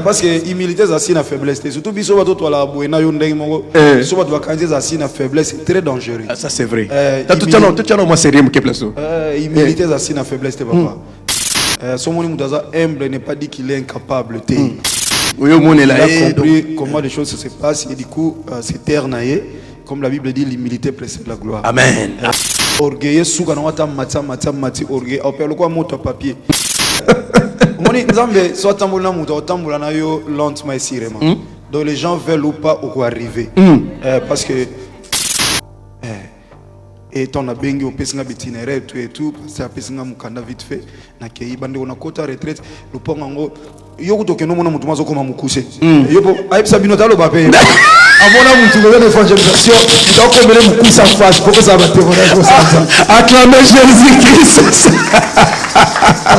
Parce que humilité c'est aussi une faiblesse. Surtout biso bato to la boena yo ndenge moko. So bato bakanzi c'est aussi une faiblesse, c'est très dangereux. Ça c'est vrai. Tout tient moi sérieux me place. Humilité c'est aussi une faiblesse papa. Son moni mudaza humble n'est pas dit qu'il est incapable. Oui, au monde est là. Il a compris comment les choses se passent et du coup c'est ternaillé. Comme la Bible dit, l'humilité précède la gloire. Amen. Orgueilleux souga na wata mati orgueil. Au père quoi moto papier. Moni nzambe soit tambola muto tambola na yo lentement et sirement. Donc les gens veulent ou pas où arriver. Parce que et ton a bengi au pesinga itinéraire tout et tout c'est à pesinga mukanda vite fait na kei bande on a quota retraite le pongo yo kutoke no mona mutu mazo koma mukuse yo po aipsa binotalo ba pe amona mutu ngene évangélisation donc mele mukuse en face pour que ça va témoigner comme ça acclamer Jésus-Christ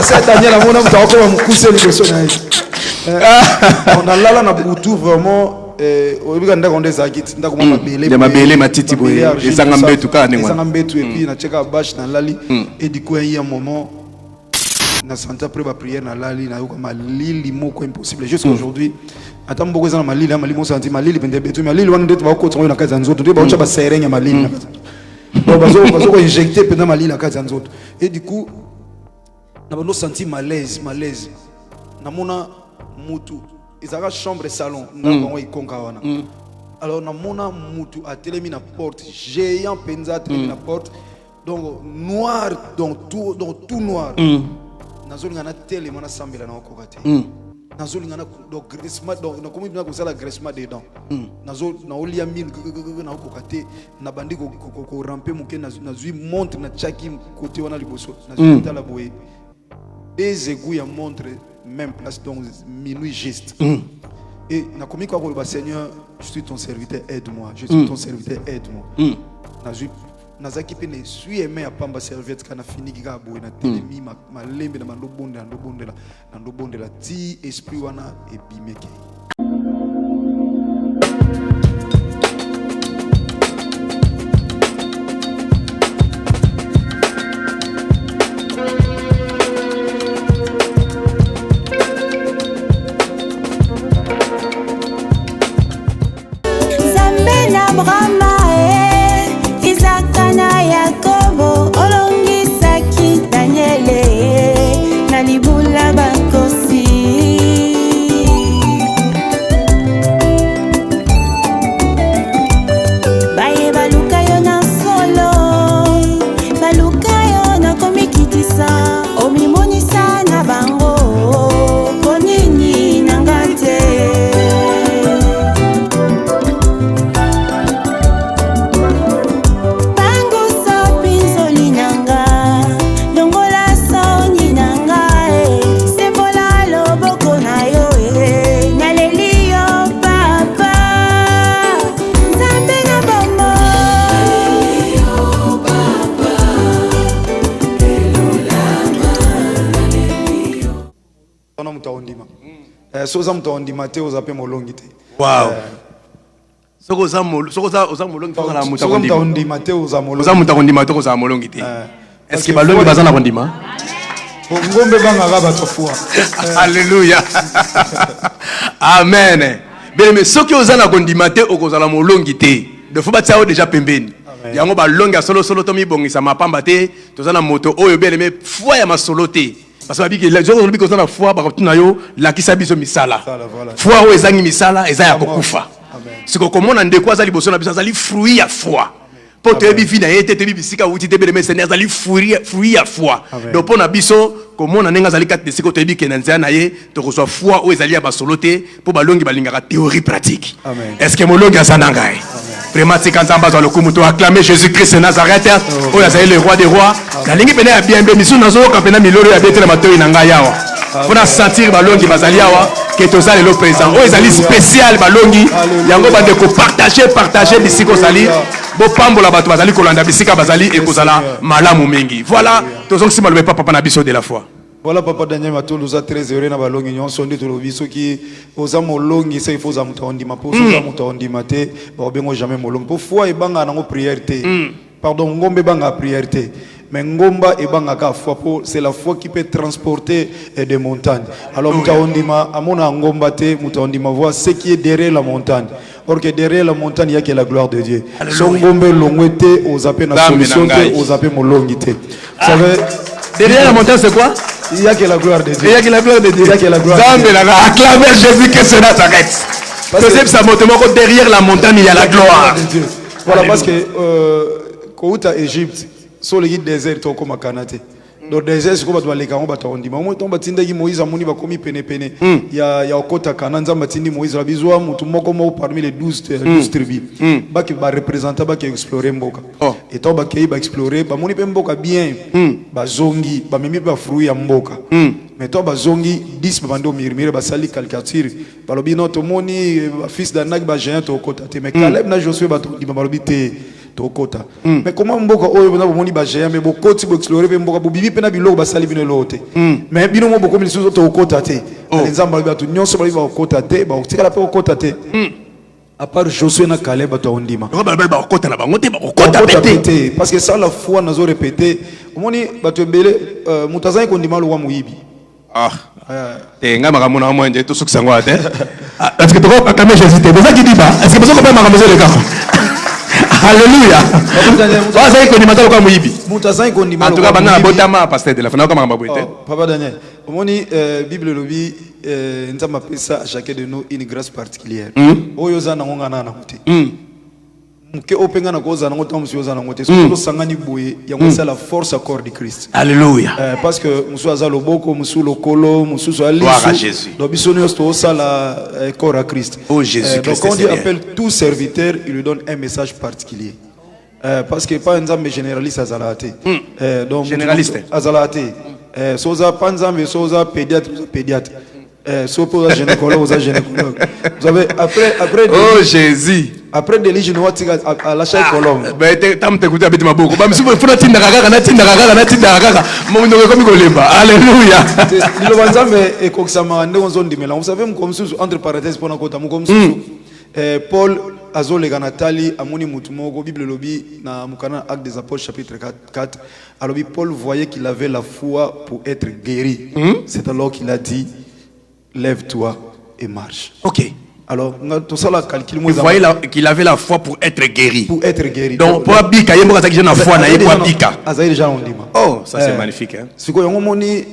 cette année la mona mutu akoma mukuse liboso na on a là na butu vraiment obiga ndako ndezakiti ndako mabele matiti boye ezanga mbetu kana ngwa ezanga mbetu et puis na cheka bash na lali et du coup il y a un moment na santa après ba prière na lali na yoka malili moko impossible jusqu'à aujourd'hui ata mboko ezana malili mo senti malili pende betu malili wana ndeto ba ko tsongo na kaza nzoto ndeto ba ucha ba serenya malili na kaza donc bazo ko injecter pende malili na kaza nzoto et du coup na ba no senti malaise na mona mutu izaka chambre salon ngako ikonka wana alors na mona mutu a telemi na porte géant penza telemi na porte donc noir donc tout noir nazolinga na tele mana sambela na okokate nazolinga na donc graissement donc na komi bina ko sala graissement des dents na olia mine na okokate na bandi ko ramper muke na zui montre na chaki côté wana liboso na zui tala boye des égouts ya montre même place donc minuit juste et na komi kwa ko Seigneur je suis ton serviteur aide-moi je suis ton serviteur aide-moi nazaki pe ne suis aimé à pamba serviette kana finiki ka boye na telemi malembe na ndobondela ti esprit wana e bimeke soza mtondi Mateo zape molongi te wow soko za molongi to na mtondi Mateo za molongi za mtondi Mateo za molongi te est-ce que balongi bazana kondima ngombe banga gaba tofua alléluia amen bien mais soki ozana kondima te okozala molongi te de faut batia déjà pembeni yango balongi ya solo to mibongisa mapamba te tozana moto oyo bien mais foi ya masolo te parce que les gens ont dit que ça la foi par contre na yo la ki sabiso misala foi o ezangi misala eza ya kokufa ce que comme on a ndeko azali boso na biso azali fruit ya foi po te bi fina ete te bi bisika wuti te be mais azali fruit ya foi donc pour na biso comme on a nenga azali kat de siko te bi kenanzia na ye to ko so foi o ezali ya basolote po balongi balingaka théorie pratique est-ce que molongi azana ngai vraiment c'est quand on va le kumuto acclamer Jésus-Christ de Nazareth o azali le roi des rois la lingi pena ya bien misu nazo ka pena miloro ya betela matoi na ngai yawa pona sentir balongi bazali yawa que toza le présent o ezali spécial balongi yango bande ko partager bisiko sali bo pambola bato bazali kolanda bisika bazali e kozala malamu mingi voilà tozong sima le papa na biso de la foi. Voilà papa Daniel Matolo nous a très heureux na balongi nyonso ndi to biso ki oza molongi ça il faut za mutondi mapo za mutondi maté ba bengo jamais molongi po foi e banga nango prière te pardon ngombe banga prière te mais ngomba et bangaka foi pour c'est la foi qui peut transporter des montagnes. Alors mutaondima amona ngomba te mutaondima voit ce qui est derrière la montagne. Or que derrière la montagne il y a que la gloire de Dieu. Son ngombe longwete aux appels na solution aux appels molongité. Vous savez derrière la montagne c'est quoi? Il y a que la gloire de Dieu. Il y a que la gloire de Dieu. Il y a que la gloire de Dieu. Acclamez Jésus que cela s'arrête. Parce que ça monte derrière la montagne il y a la gloire de Dieu. Voilà parce que quand tu es Égypte sur le désert tu comme Canate. Dans le désert c'est comme tu vas les gars on va t'ondima. Moi tomba tindagi Moïse amoni ba komi pene pene. Il y a okota Kananza matindi Moïse la bizwa mutu moko mo parmi les 12 tribus. Ba qui va représenter ba qui explorer mboka. Et toi ba qui va explorer ba moni pe mboka bien. Ba zongi ba memi ba fruit ya mboka. Mais toi ba zongi 10 ba bando mirmire ba sali caricature. Ba lobi no to moni fils d'Anak ba géant to okota te. Mais Caleb na Josué ba to ba lobi te Tokota. Mais comment mboka oyo na bomoni ba géant mais bokoti bo explorer be mboka bo bibi pena biloko ba sali bino lote. Mais bino mo boko milisuzo to okota te. Nzamba ba to nyonso ba okota te ba otikala pe okota te. À part Josué na Caleb to ondima. Ba okota na bango te ba okota pété. Parce que ça la foi nazo répéter. Omoni ba to belé mutazai ko ndima lo wa muyibi. Ah. Nga makamona mo nje to sukisa ngwa te. Est-ce que tu vas acclamer Jésus te? C'est ça qui dit pas. Est-ce que tu peux pas m'aclamer le gars? Alléluia. En tout cas, bana botama pasteur de la fana kama maboite. Papa Daniel, omoni Bible lobi nzamba pesa à chacun de nous une grâce particulière. Oyo za na ngona na muti. Mke openga na koza na ngota musi za na ngote. So sangani boye ya ngisa la force à corps de Christ. Alléluia. Parce que musu aza loboko, musu lokolo, musu so ali. Gloire à Jésus. Donc bisoni osto ça la corps à Christ. Oh Jésus Christ. Donc quand Dieu appelle tout serviteur, il lui donne un message particulier. Parce que pas un nzambe généraliste azalate. Donc généraliste azalate. Soza pas nzambe soza pédiatre pédiatre. Soza gynécologue soza gynécologue. Vous savez après oh Jésus. Après des lignes noatiga à la chaîne colombe. Ben tam te kuta beti maboko. Ba msubo funa tinda kaka na tinda kaka. Mo ndo ko mi kolemba. Alléluia. Dilo banzambe e kokisama ndeko nzondimela. Vous savez mkomsusu entre parenthèses pona kota mkomsusu. Paul Azole Ganatali amoni mutumoko Bible lobi na mukana Actes des Apôtres chapitre 4 alobi Paul voyait qu'il avait la foi pour être guéri. C'est alors qu'il a dit lève-toi et marche. OK. Alors tout ça la calcul moi voyait qu'il avait la foi pour être guéri. Pour être guéri. Donc pour abika yembo ka takije na foi na yebo abika. Azaï déjà on dit. Oh, ça c'est magnifique hein. Siko yango moni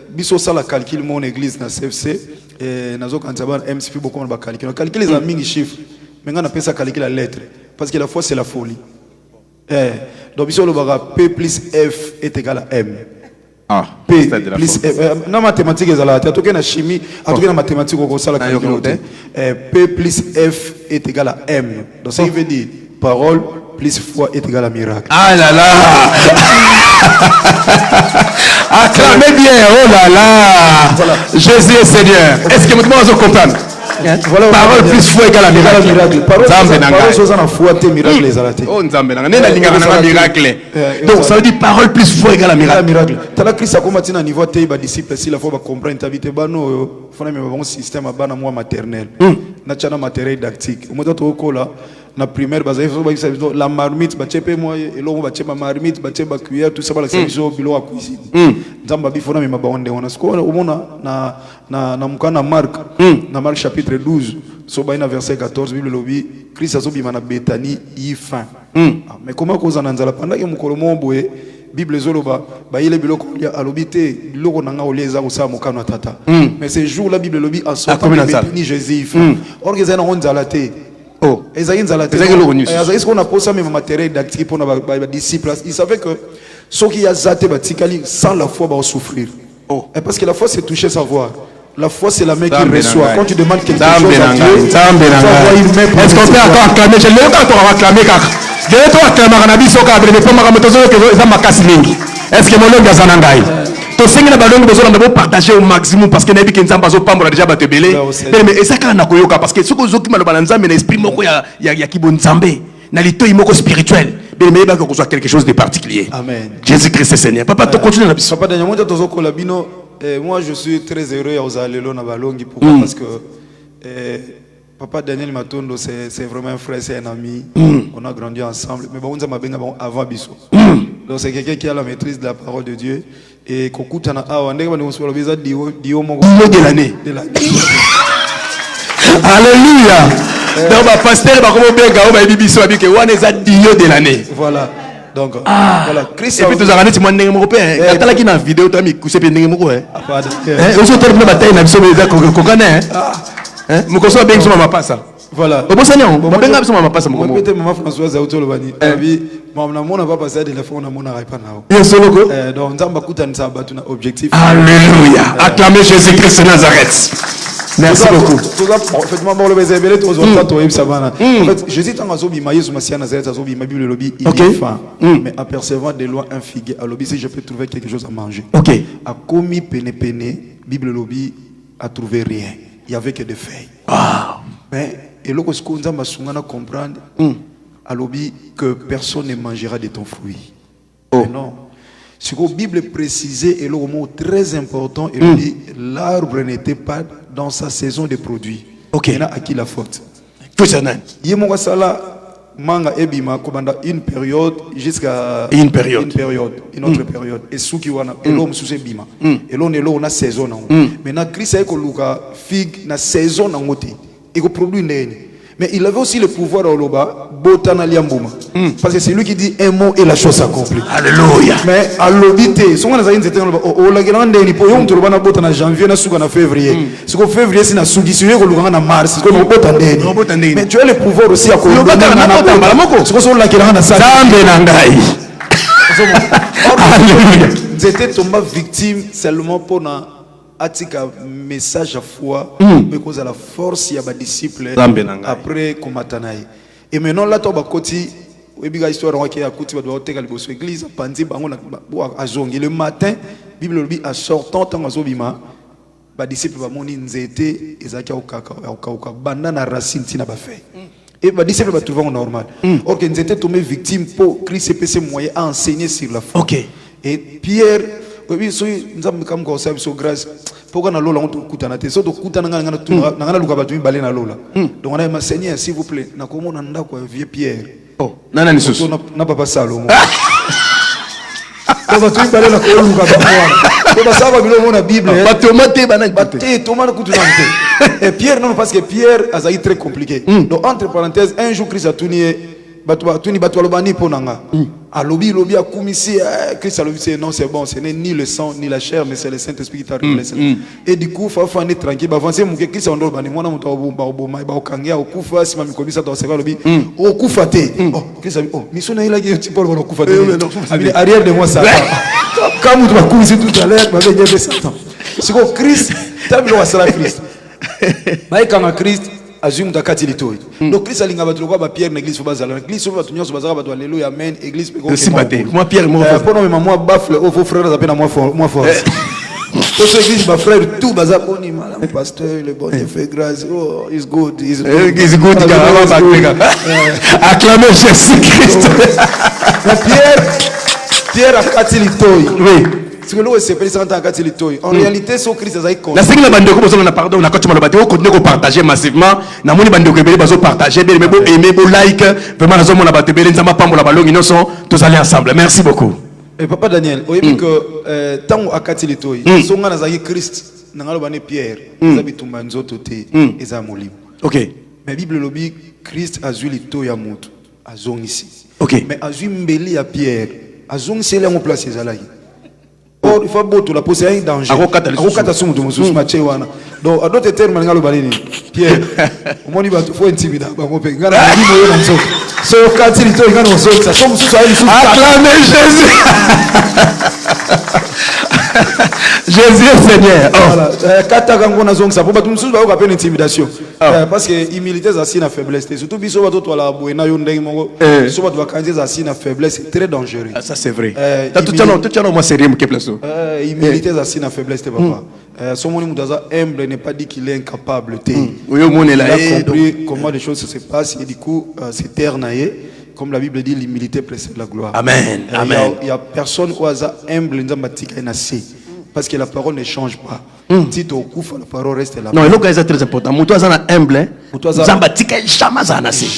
biso ça la calcul mon église na CFC nazo kanzaba MCP beaucoup on va calculer. On calcule les amis chiffres. Maintenant on appelle ça calculer la lettre parce que la foi c'est la folie. Donc biso le baga P plus F est égal à M. Ah, P plus F. Na mathématiques ezala tu toke na chimie, atoke na mathématiques ko ça la calculer. P plus F est égal à M. Donc ça veut dire parole plus foi est égal à miracle. Ah là là. Acclamez bien, oh là là. Voilà. Jésus est Seigneur. Est-ce que vous pouvez comprendre? Voilà, parole plus foi égale à miracle. Parole chose en foi te miracle les alaté. Oh nzambe nanga nena linga na miracle. Donc ça veut dire parole plus foi égale à miracle. Tala Christ a commencé na niveau te ba disciple si la foi ba comprendre ta vie te ba no fona me bon système ba moi maternel. Na chana matériel didactique. Au moment to kola na primaire baza la marmite ba chepe moi elongo ba chepa marmite ba chepa cuillère tout ça ba la service bilo à cuisine. Nzamba bi fona me ba onde on a sko omona na mukana Marc na Marc chapitre 12 so ba ina verset 14 Bible lobi Christ azobima na Bethanie yi fin. Mais comment cause na nzala pendant que mukolo momboe Bible zoloba ba ile biloko ya alobité biloko nanga oleza ko sa mukana tata. Mais ce jour la Bible lobi en sortant de Bethanie Jésus fin. Organiser na nzala te. Oh, est-ce qu'on a posé même matériel didactique pour nos disciples? Ils savaient que ceux qui ont zaté batikali sans la foi vont souffrir. Oh, et parce que la foi c'est toucher savoir. La foi c'est la main qui reçoit. Quand tu demandes quelque chose à Dieu, est-ce qu'on peut encore acclamer? Je l'ai encore acclamé car je l'ai encore acclamé car Nabi Soka avait pas ma moto que ça m'a cassé. Est-ce que mon nom est Zanangai? To sengi na balongo besoin de partager au maximum parce que nabi kenzamba zo pambora déjà batebele mais ça kana koyoka parce que soko zo kimalo banzambe na esprit moko ya kibonzambe na lito imoko spirituel mais ba ko soit quelque chose de particulier. Amen. Jésus Christ est Seigneur. Papa to continue na biso. Papa Daniel monta tozo ko labino moi je suis très heureux à ozalelo na balongi pourquoi parce que Papa Daniel Matondo c'est vraiment un frère, c'est un ami. On a grandi ensemble mais bon on a benga avant biso. Donc c'est quelqu'un qui a la maîtrise de la parole de Dieu. Et Kokutana Awa, Dio de l'année. Alléluia. Donc, ma pasteur, de l'année. Voilà. Donc, voilà. Christ. Et puis, tu as regardé, tu m'as dit, mon père, quand tu as une vidéo, tu as mis couché, tu as mis mon père. Aussi, tu as mis bataille, tu as mis mon père. Mon conseil, bien que je m'en passe. Voilà. Au bon Seigneur, on va bien que je m'en passe. Mon père, maman Françoise, Aoutolobani. On n'a pas passé à téléphone, on n'a pas répondu. Donc, on va écouter un objectif. Alléluia. Acclamez Jésus-Christ de Nazareth. Merci beaucoup. En fait, Jésus tant Bible lobby, il est faim. Mais apercevant des lois un figuier à lobby, si je peux trouver quelque chose à manger. Ok. À commis pene, Bible lobby a trouvé rien. Il n'y avait que des feuilles. Mais et l'autre ce qu'on a comprendre à lobby que personne ne mangera de ton fruit. Non. Ce que la Bible précisait est le mot très important et dit l'arbre n'était pas dans sa saison de produits. Ok. Il y a à qui la faute. Tout ça. Manga ebima kobanda une période jusqu'à une période, une autre période et ceux qui wana et l'homme sous ebima et l'on est là on a saison na maintenant Christ a koluka figue na saison na ngote et ko produit ndeni. Mais il avait aussi le pouvoir au loba botana liambuma parce que c'est lui qui dit un mot et la chose s'accomplit. Alléluia. Mais à l'obité son on a zaïn c'était au la grande ni po yom to bana botana janvier na suka na février ce que février c'est na sugi sur ko lukanga na mars ce que no botana ndeni. Mais tu as le pouvoir aussi à coloba na ce que son la grande na sa zambe na ngai. Alléluia. J'étais tombé victime seulement pour na atika message à foi mais cause à la force il y a des disciples après komatanaï et maintenant là toba koti webiga histoire wa ki akuti ba doit teka liboso église pandi bango na azongi le matin bible lobi à sortant tant azobima ba disciples ba moni nzete ezaki okaka banda na racine tina ba fait et ba disciples ba trouver normal or que nzete tombé victime pour Christ CPC moyen à enseigner sur la foi. OK. Et Pierre oui, si nous avons comme conseil sur grâce, pourquoi na lola on kutana te, so to kutana ngana tuna ngana luka batu balé na lola. Donc on a Seigneur s'il vous plaît, na komo na ndako vieux Pierre. Oh, nana ni susu. Na papa Salomo. Donc batu balé na komo luka batu. Donc ça va bilo na Bible. Batu mate bana bate to mana kutuna te. Et Pierre non parce que Pierre a été très compliqué. Donc entre parenthèses, un jour Christ a tourné batu alobani ponanga. À lobby a commissi Christ a lobby non c'est bon ce n'est ni le sang ni la chair mais c'est le Saint-Esprit qui t'a révélé. Et du coup faut faire tranquille ba avancer mon Christ on lobani mwana muto oboma ba okangia okufa sima mikomisa to seka lobby okufa te. Oh Christ oh misona ila ki tipo ba okufa te. Arrière de moi ça. Comme tu vas commissi tout à l'heure ba venir de Satan. C'est que Christ tabilo wa sala Christ. Ba ikanga Christ azum dakati litoi. Donc Christ alinga batu kwa ba Pierre na église bazala. Église batu nyonso bazala batu alléluia amen. Église peko. Moi Pierre moi. Pour nous moi bafle au vos frères appellent moi fort. Pour cette église ba frère tout baza boni madame pasteur le bon Dieu fait grâce. Oh is good is good. Is good carrément backlega. Acclamez Jésus-Christ. Pierre akati litoi. Oui. C'est que l'eau est en réalité, c'est Christ qui a été la single bande ko na pardon na quand tu m'as on continue de partager massivement na moni bande ko bele bazo partager bele bo aimer bo like vraiment na zo mona bato bele nzamba pambola balongi nyonso tous aller ensemble. Merci beaucoup. Et papa Daniel, vous savez que tant akati litoi songa na zaki Christ na ngalo bane Pierre zabitumba nzoto te eza molimo. OK. Mais Bible lobi Christ azui litoi ya mutu azongisi. OK. Mais azui mbeli ya Pierre azongisi le en place ezalaki. Or, il faut que la poser un danger. Donc, à d'autres termes, Pierre, au moins, il faut intimider. Acclamez Jésus. Jésus est Seigneur. Intimidation. Parce que humilité c'est une faiblesse. Surtout si on doit la boina yondeng mongo, si on doit candidater c'est une faiblesse, c'est très dangereux. Ça c'est vrai. Tout le monde moi sérieux me place. Humilité c'est une faiblesse papa. Son monde mudaza humble n'est pas dit qu'il est incapable. Oui au monde est là. Il a compris comment les choses se passent et du coup c'est ternaillé. Comme la Bible dit, l'humilité précède la gloire. Amen. Amen. Il y a personne qui est humble, Parce que la parole ne change pas. Si tu occupes, la parole reste là. Non, et c'est très important. Moutou azana humble.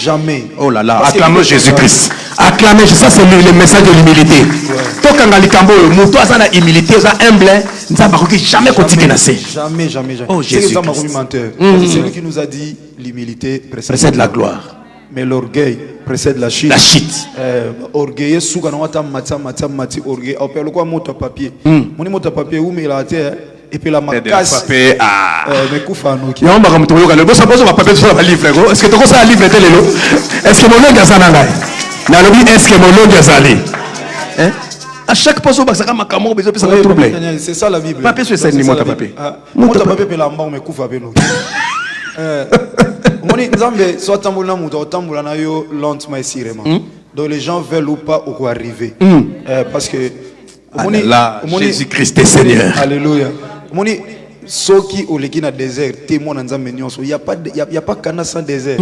Jamais. Oh là là, acclamez Jésus-Christ. Acclamez, ça c'est le message de l'humilité. Tokanga likambo, moutou azana humilité, azana humble. Jamais continuer à faire. Jamais. Oh Jésus. C'est lui qui nous a dit l'humilité précède la gloire. Mais l'orgueil précède la chute. La chute. Orgueil, souga na wata mati orgueil. Au père, le quoi moto papier. Mon moto papier où mais il a été et puis la macasse. Mais koufa no ki. Y'a un bagam to yoka le boss va papier sur la livre. Est-ce que tu connais la livre télé lo? Est-ce que mon nom gazana ngai? Na lobi est-ce que mon nom gazali? Hein? À chaque fois ça va makamo besoin ça va troubler. C'est ça la Bible. Papier sur scène moto papier. Moto papier pe la mba me koufa pe no. Moni nzambe soit tambola muto tambola na yo lentement et sirement. Donc les gens veulent ou pas au arriver. Parce que Jésus-Christ est Seigneur. Alléluia. Moni soki oleki na désert témoin nzambe nyonso. Il y a pas kana sans désert.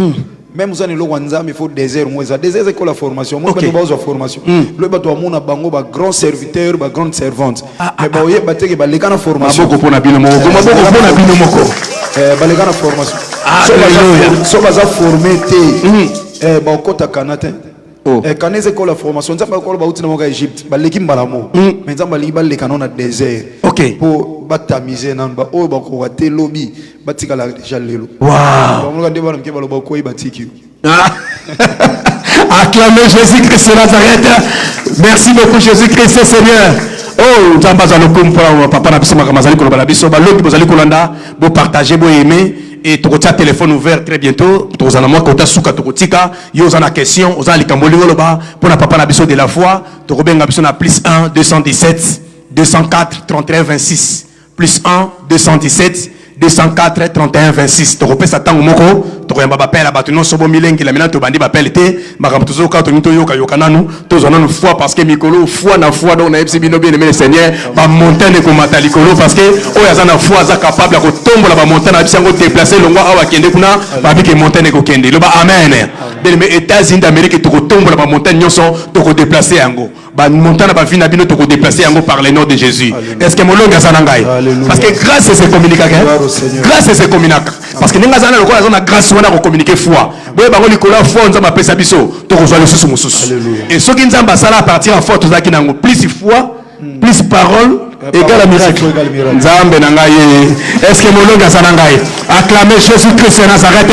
Même vous allez le nzambe il faut désert moi ça désert c'est quoi la formation. Moi pas besoin formation. Le bato amona bango ba grand serviteur ba grande servante. Mais ba oye bateke ba lekana formation. Maboko pona bino moko. Maboko pona bino moko. Ba lekana formation. So baza formé te ba okota kanate. Quand ils école la formation, ça va encore ba utina moka Égypte, ba leki mbalamo. Mais ça ba leki ba lekana na désert. Pour batamiser nan ba o ba ko te lobby, batika la déjà lelo. Wow. On regarde ba ke ba lo ba ko batiki. Acclamez Jésus-Christ de Nazareth. Merci beaucoup Jésus-Christ Seigneur. Oh, nzamba za lokumpa papa na biso makamazali ko la biso ba loki bozali kolanda, bo partager, bo aimer. Et tu as téléphone ouvert très bientôt. Tu as moi quand tu as souka tu kotika. Yo za na question. Oza likamboli woloba. Pour na papa na biso de la foi. Tu rebenga biso na plus 1 217 204 31 26 plus 1 217 204 31 26. Tu repères ça tango moko. Tu rebenga bapel abatu non sobo milengi la mina to bandi bapel te. Makam tuzo ka to nito yoka yokana nu. To zona nu foi parce que mikolo foi na foi donc na epsi bino bien aimé le Seigneur. Ba montagne ko matalikolo parce que o ya za na foi za capable ko tombola ba montagne abisi ngo déplacer longwa awa kende kuna ba biki montagne ko kende. Lo ba amen. Bien aimé États-Unis d'Amérique to ko tombola ba montagne nyonso to ko déplacer yango. Ba montagne ba vina bino to ko déplacer yango par le nom de Jésus. Est-ce que molonga za ngai? Parce que grâce à ces communications, grâce à ces communications, parce que ninga za na lokola za na grâce wana ko communiquer foi. Boye bango likola foi nzamba pesa biso to ko zwa le susu mususu. Et ce qui nzamba sala à partir en foi to zaki nango plus foi, plus parole égale à miracle. Nzambe na ngai. Est-ce que molonga za ngai? Acclamez Jésus-Christ de Nazareth.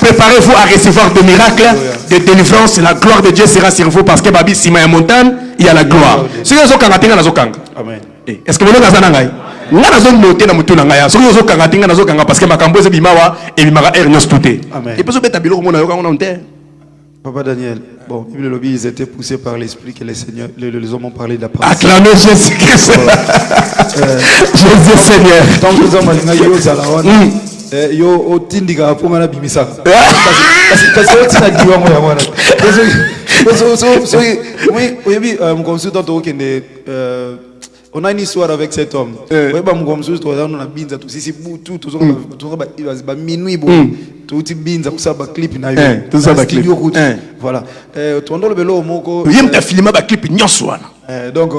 Préparez-vous à recevoir des miracles, des délivrances. La gloire de Dieu sera sur vous parce que babi sima ya montagne, il y a la gloire. Ce que zo kanga tinga na zo kanga. Amen. Est-ce que molonga za ngai? Nga nazo noter na mutu na ngai. Ce que zo kanga tinga na zo kanga parce que makambo eze bimawa et bimaka ernyos touté. Et puis zo beta biloko mona yo kanga na nte. Papa Daniel, bon, ils étaient poussés par l'esprit que les seigneurs, les hommes ont parlé de la parole. Acclamez Jésus-Christ. Jésus Seigneur. Tant que vous avez yo zalawana, yo otindika ponga na bimisa. Parce que otina diwa mo ya mwana. Oui, mon consultant au Kende, on a une histoire avec cet homme. Oui, bah mon consultant, on a binza tout si tout tout ça minuit bon. Tout type binza pour ça ba clip na yo. Tout ça ba clip. Voilà. Tu entends le vélo moko. Il me filmer ba clip nyonso wana. Donc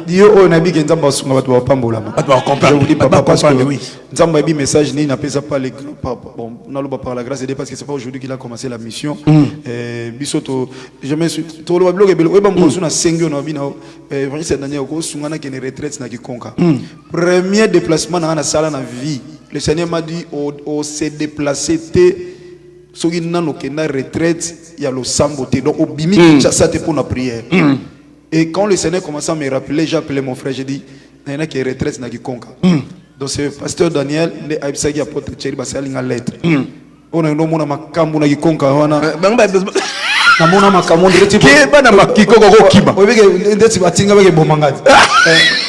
Dieu on a dit que nzamba sunga batu ba pambola. Batu ba comprendre. Je vous dis papa parce que nzamba bi message ni n'a pas ça pas les bon on a le par la grâce de Dieu parce que c'est pas aujourd'hui qu'il a commencé la mission. Bisoto je me suis to le blog ebelo eba mo suna sengyo na bina vraiment c'est Daniel ko sunga na kene retraite na kikonka. Premier déplacement na sala na vie. Le Seigneur m'a dit au se déplacer soki nano kena retraite ya lo samboté donc au bimi ça te pour la prière. Et quand le Seigneur commençait à me rappeler, j'ai appelé mon frère, j'ai dit, il y en a qui est retraite na kikonka. Donc c'est pasteur Daniel, le aibsaki apôtre Thierry basali nga lettre. On a no mona makambu na kikonka wana. Na mona makambu ndeti ke bana makikoko ko kiba. Oyebeke ndeti batinga beke bomangati.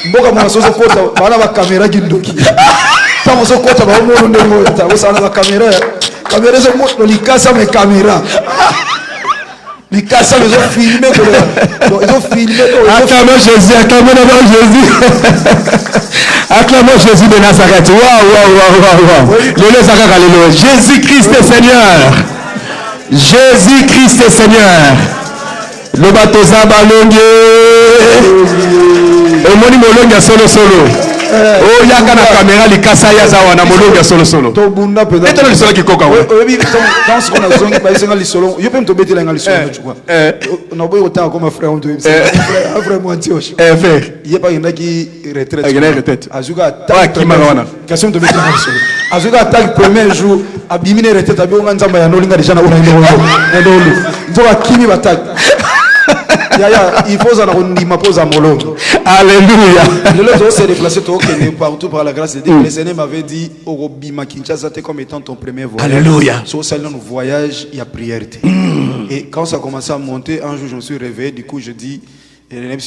Mboka mona soso kota bana ba kamera kindoki. Tamo so kota ba mo ndongo ta usana ba kamera. Kamera so mo likasa me kamera. Les cassants les ont filmé. Ils ont filmé. Acclamons Jésus, acclamons Jésus. Acclamons Jésus de Nazareth. Waouh. Alléluia. Jésus-Christ est Seigneur. Jésus-Christ est Seigneur. Lobato Zabalonge. Omoni molonga solo solo. Oh yaka na caméra likasa ya za wana molonga solo solo. To bunda peda. Eto le solo ki koka wa. Oyebi dans ce qu'on a zongi ba isenga lisolo. Yo pe mtobeti la ngali solo tu quoi. Na boyo ta comme frère on to yebisa. Frère moi antioche. Frère. Yepa yenda ki retraite. Agena retraite. Azuka attaque qui wana. Question mtobeti la ngali solo. Azuka attaque premier jour abimine retraite abi onga nzamba ya nolinga déjà na ona ndolo. Nzoka kimi batak. Il faut en pose à Molongo. Alléluia. Le autre s'est déplacé partout par la grâce de Dieu. Le Seigneur m'avait dit Orobima Kinshasa, c'était comme étant ton premier voyage. Alléluia. Sur ce voyage, il y a prière. Et quand ça a commencé à monter, un jour je me suis réveillé. Du coup, je dis,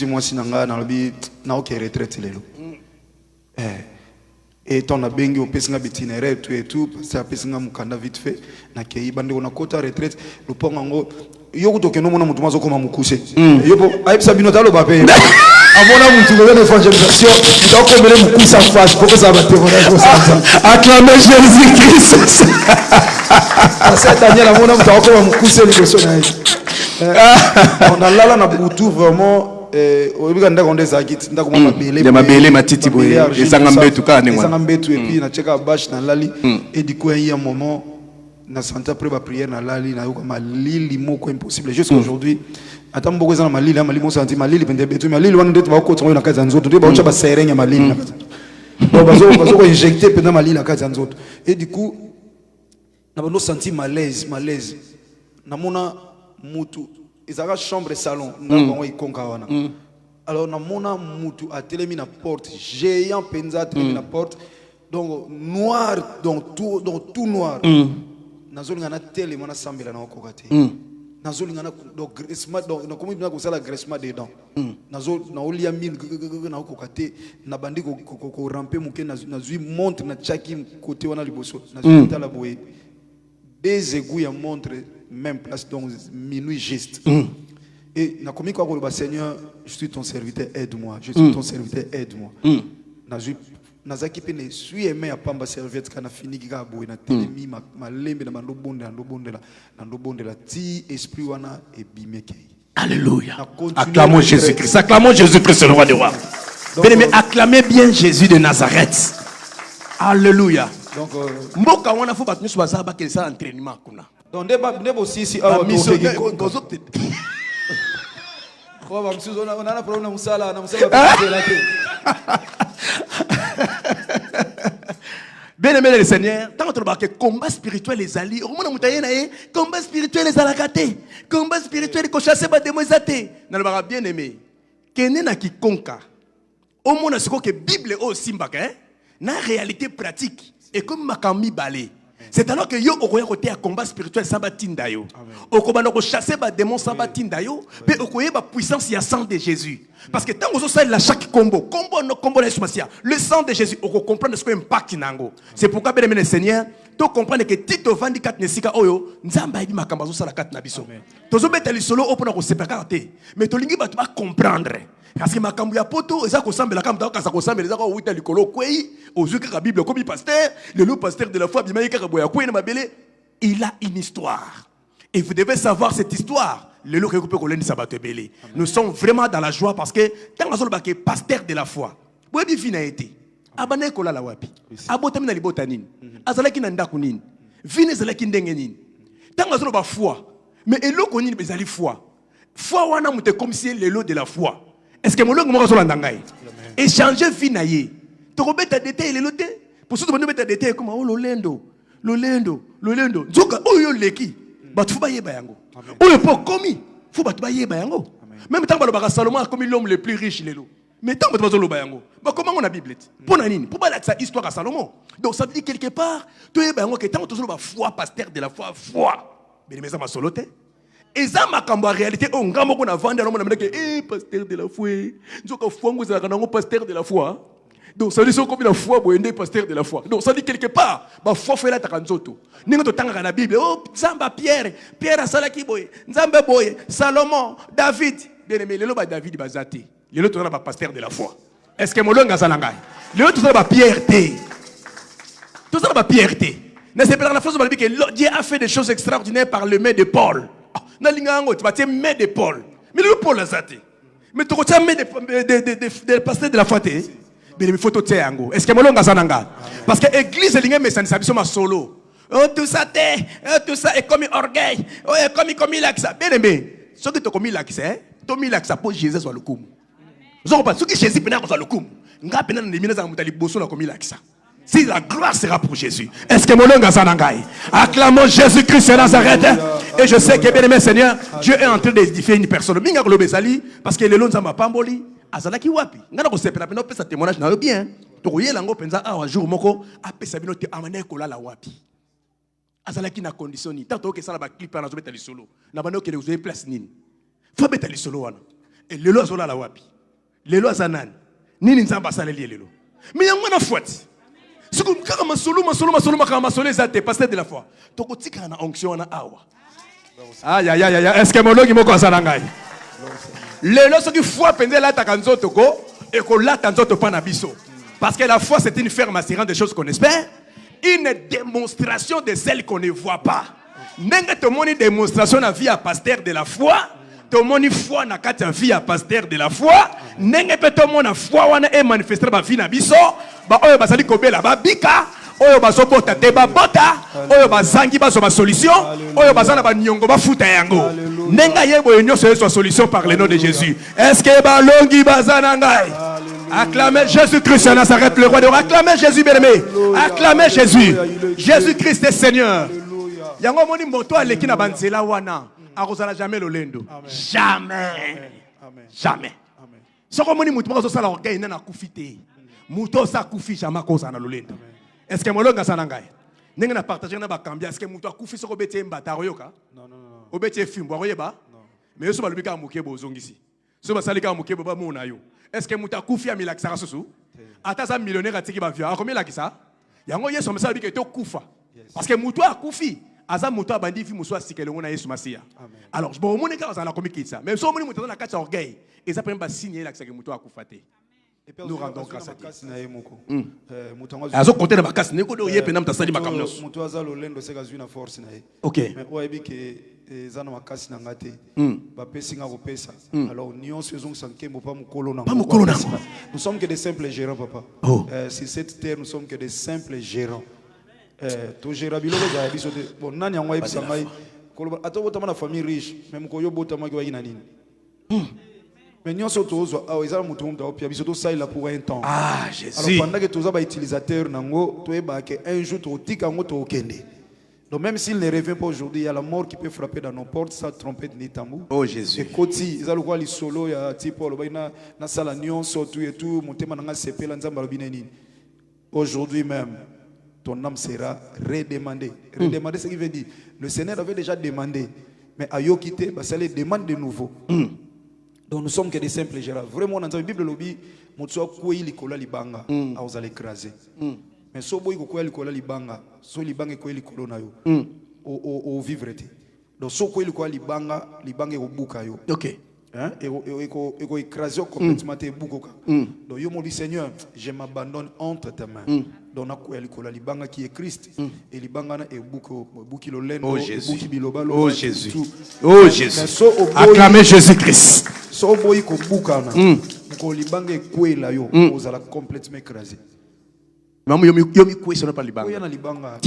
moi, si nanga dans le bi, na ok retraite lelo. Et ton abengi au pesinga itinéraire tout et tout, parce que pesinga mukanda vite fait. Na kei bande on a kota retraite. Le pont ango. Yo to keno mona mutu mazo koma mukuse yo po aipsa bino talo ba pe amona mutu ko de évangélisation donc ko mele mukuse en face pour que ça va témoigner comme ça acclamer Jésus-Christ ça Daniel amona mutu ko koma mukuse liboso na on a là na butu vraiment oyebi ndako ndeza kiti ndako mabele ya mabele matiti boye ezanga mbetu ka nengwa ezanga mbetu et puis na cheka bash na lali et du coup il y a un moment na santé après la prière na lali na yoka malili moko impossible jusqu'à aujourd'hui attends beaucoup za malili mo santi malili pende betu malili wana ndeto ba ko tsongo na kaza nzoto ndeto ba ucha ba serenya malili na kaza bazo ko injecter pende malili na kaza nzoto et du coup na bando senti malaise na mona mutu ezaka chambre salon na ikonka wana alors na mona mutu atelemi na porte géant penza atelemi na porte donc noir donc tout noir nazolinga na tele mona sambela na okokate nazolinga na donc graissement donc na komi na kosala graissement dedans nazo na olia mine na okokate na bandi ko ramper muke na zui montre na chaki côté wana liboso na zui tala boye des égouts ya montre même place donc minuit juste et na komi ko ba Seigneur je suis ton serviteur aide-moi je suis ton serviteur aide-moi na zui nazaki pe ne suis aimé à pamba serviette kana fini kika boy na telemi malembe na ndobondela ti esprit wana e bimeke. Alléluia. Acclamons Jésus-Christ. Acclamons Jésus-Christ le roi des rois. Bien-aimé, acclamez bien Jésus de Nazareth. Alléluia. Donc mboka wana faut battu sur bazaba que ça entraînement kuna. Donc ndebo sisi awa mission on a problème na musala la Bien-aimé le Seigneur, tant que tu as combat spirituel les alliés, combat spirituel les alakaté, combat spirituel les chasser ba demoisate. N'a bien aimé. Kene na kikonka. Au moins ce que Bible au simbaka, na réalité pratique et comme makami balé. C'est alors que yo okoya côté à combat spirituel sabatinda yo. Okobana ko chasser ba démon sabatinda yo, pe okoye ba puissance ya sang de Jésus. Parce que tant que ça la chaque combo no combo la sumasia, le sang de Jésus oko comprendre ce que impact nango. C'est pourquoi bien le Seigneur, to comprendre que Tito 24 nesika oyo, nzamba idi makamba zo sala kat na biso. Tozo betali solo opona ko sepakate. Mais to lingi ba tu comprendre. Parce que makambu ya poto eza ko sambela kam ta ko sambela eza ko wita likolo kwei ozuka ka Bible comme pasteur le loup pasteur de la foi bima yeka boya kwei na mabele il a une histoire et vous devez savoir cette histoire le loup recoupé ko lendi sabato belé nous sommes vraiment dans la joie parce que tant azolo ba ke pasteur de la foi boye bi fina été abane ko la wapi abotami na libota nini azalaki na ndako nini vine zalaki ndenge nini tant azolo ba foi mais eloko nini bezali foi wana mute comme si le lot de la foi. Est-ce que mon langue m'a reçu l'andangaï? Échanger vie naïe. Tu remets ta détail les lotés. Pour ceux qui me mettent ta détail comme oh l'olendo. Zoka oh yo leki. Bat faut bailler bayango. Oh le pot commis. Faut bat bailler bayango. Même temps le Salomon a commis l'homme le plus riche les lots. Mais tant que tu vas le bayango. Bah comment on a Bible? Pour nanine. Pour pas sa histoire à Salomon. Donc ça veut dire quelque part. Tu es bayango que tant que tu as foi pasteur de la foi. Mais les maisons ma soloté. Et ça m'a en réalité on a vendu à l'homme pasteur de la foi. Nous avons pasteur de la foi. Donc ça dit comme la foi pasteur de la foi. Donc ça dit quelque part ma foi fait la takanzoto. Ningo to tanga na Bible. Oh Nzamba Pierre a salaki boy. Nzamba boy Salomon David. Bien aimé le ba David bazate. Le autre na pasteur de la foi. Est-ce que molonga salanga? Le autre na ba Pierre té. Tout ça na ba Pierre té. N'est-ce pas dans la phrase que Dieu a fait des choses extraordinaires par le main de Paul. Nalingango, tu vas te mettre de Paul. Mais le Paul Azate. Mais tu retiens des pasteurs de la foi. Mais il faut te yango. Est-ce que mon longa sananga? Parce que l'église est l'ingé mais ça ne s'habille pas solo. Oh tout ça est comme orgueil. Oh comme il a que ça. Bien aimé. Ce que tu as commis là qui c'est, tu as mis là que ça pour Jésus soit le coup. Vous comprenez? Ce que Jésus peut soit le coup. Nga pena na demina za mutali bosso la commis là que ça. Si la gloire sera pour Jésus. Est-ce que mon longa sananga? Acclamons Jésus-Christ de Nazareth. Et je sais que bien aimé Seigneur, Dieu est en train d'édifier une personne. Minga globe sali parce que les longs zamba pamboli. Azalaki wapi ngana ko sepela pena pesa témoignage na bien to koyela ngo penza awa jour moko apesa bino te amane ko la wapi azalaki na condition ni tanto ke sala ba clip na zo beta lisolo na bano ke les place nini fo beta lisolo wana et lelo azola la wapi lelo azanani nini nzamba saleli lelo mais yango na fouette ce que kaka masolo makama masolo ezate pasteur de la foi to ko tika na onction na awa aïe aïe aïe est-ce que mologi moko azala ngai lelo soki foi pende la takanzoto ko et ko la tanzoto pa na biso parce que la foi c'est une ferme assurance des choses qu'on espère, une démonstration de celles qu'on ne voit pas. Nenga to moni démonstration na vie à pasteur de la foi, to moni foi na kati ya vie à pasteur de la foi, nenga pe to mona foi wana e manifester ba vie na biso, ba oyo basali kobela ba bika, oyo bazobota te ba bota, oyo bazangi bazo ba solution, oyo bazana ba nyongo ba futa yango. Nenga yebo yenyo so solution par le nom de Jésus. Est-ce que ba longi bazana ngai? Acclamez Jésus-Christ de Nazareth, le roi de roi. Acclamez Jésus, bien-aimé. Acclamez Jésus. Jésus-Christ est Seigneur. Yango moni moto aleki na banzela wana. Arozala jamais lolendo. Jamais. Jamais. Soko moni mutu moko sala orgueil na kufite. Muto sa kufi jamais koza na lolendo. Est-ce que molonga sana ngai? Nenga na partager na ba kambia. Est-ce que mutu akufi soko beti mbata royoka? Non. Obeti fimbo royeba. Mais yo so balubika mukebo zongisi. So basalika mukebo ba mona yo. Est-ce que muta kufi amila kisara susu? Ataza millionnaire atiki ba via. A combien la kisa? Yango yeso mesa bike to kufa. Parce que muto a kufi. Aza muto abandi fi muso asikelongo na Yesu Masia. Alors bon moni ka za na komi kitsa. Mais so moni muto na kati orgueil. Et ça peut pas signer la kisaka muto a kufate. Nous rendons grâce à Dieu. Azo côté na bakasi ne ko do yepe na mtasali makamnos. Muto aza lolendo seka zui na force na ye. OK. Mais oyebi ke zana makasi na ngate. Ba pesinga ko pesa. Alors nion saison sankembo pa mukolo na. Nous sommes que des simples gérants papa. Sur cette terre nous sommes que des simples gérants. To gérant biloko za biso te. Bon nani yango yebisa ngai. Koloba atobota na famille riche, même ko yobota maki wa ina nini. Mais nous sommes tous pour un temps. Ah, Jésus. Alors pendant que tous les utilisateurs nango, un jour donc même s'il ne revient pas aujourd'hui, il y a la mort qui peut frapper dans nos portes, ça trompette ni tambour. Oh Jésus. Et koti, ils allent voir les solos, il y a type na salanion surtout et tout, montema nanga sepe la nzamba bineni. Aujourd'hui même, ton âme sera redemandée. Redemandée, ce qui veut dire, le Seigneur avait déjà demandé, mais à Yokite, ça les demande de nouveau. Donc nous sommes que des simples gérants. Vraiment, dans la Bible, lobby, moutsoa kouyi likola libanga, a osé l'écraser. Mais so boy kouyi likola libanga, so libanga kouyi likolo na yo, o vivre te. Donc so kouyi likola libanga, libanga o buka yo. OK. Hein? Et écraser complètement tes boukoka. Donc yo mon dit Seigneur, je m'abandonne entre tes mains. Donc na kouyi likola libanga qui est Christ. Et libanga na e buko buki lo lendo, buki bilobalo. Oh Jésus. Oh Jésus. Acclamez Jésus-Christ. So boy ko bukana ko libanga ekwela yo ozala complètement écrasé. Mamu yomi kwesona pa libanga. Oyana libanga.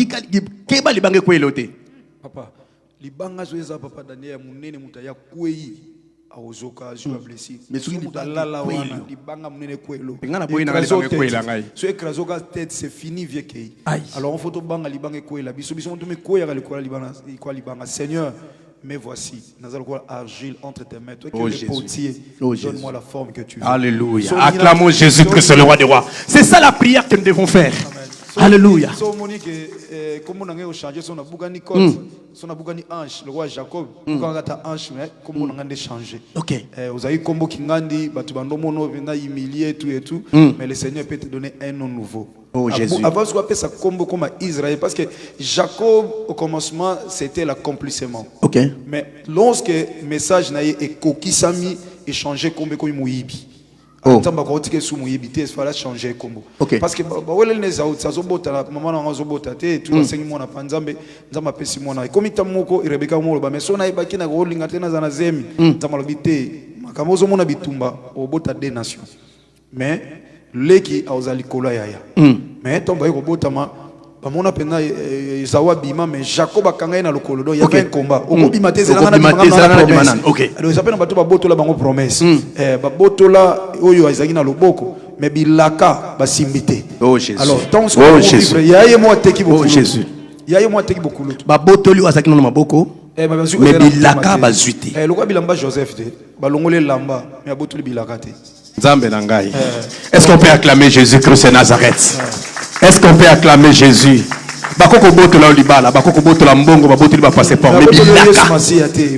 Keba libanga ekwela ote. Papa, libanga zo eza papa Daniel munene mutaya kweyi aozoka zo blessé. Mais soki mutalala wana libanga munene kwelo. Ngana boy na libanga ekwela ngai. So écrasoka tête c'est fini vieux kei. Alors on faut to banga libanga ekwela biso biso to me koya ka libanga kwa libanga Seigneur. Mais voici, nous allons voir argile entre tes mains. Toi qui es le potier, donne-moi la forme que tu veux. Alléluia. Acclamons Jésus-Christ, le roi des rois. C'est ça la prière que nous devons faire. Alléluia. Comme on a changé son abougani son abougani ange, le roi Jacob, quand on a ange, comme on a changé. OK. Vous avez combo kingandi, batubando mono vena humilier tout et tout, mais le Seigneur peut te donner un nom nouveau. Oh Jésus. Avant de appeler ça combo comme Israël, parce que Jacob au commencement c'était l'accomplissement. OK. Mais lorsque le message n'a été kokisami et changé comme Moïbi. nzamba ko tike sumu yibite il fallait changer combo parce que ba wele les out ça zobota la maman na zobota te tu la sengi mona panzambe nzamba pesi mona komi tamoko irebeka molo ba mesona ibaki na holding tena za na zemi nzamba lobite makamozo mona bitumba obota des nations mais leki auzali kola yaya mais tomba yobota ma bamona pena Esawa bima mais Jacob akanga na lokolo do il y avait un combat okobima te zelanga na promesse alors ça pena bato ba botola bango promesse ba botola oyo azaki na loboko mais bilaka basimbite oh Jésus alors tant que yaye mo ateki beaucoup Jésus yaye mo ateki beaucoup ba botoli azaki na maboko mais bilaka bazuite lokwa bilamba Joseph te balongole lamba mais botoli bilaka te Nzambe na ngai est-ce qu'on peut acclamer Jésus-Christ de Nazareth? Est-ce qu'on peut acclamer Jésus? Bakoko botola libala, bakoko botola mbongo, babotoli ba passeport, mais bilaka.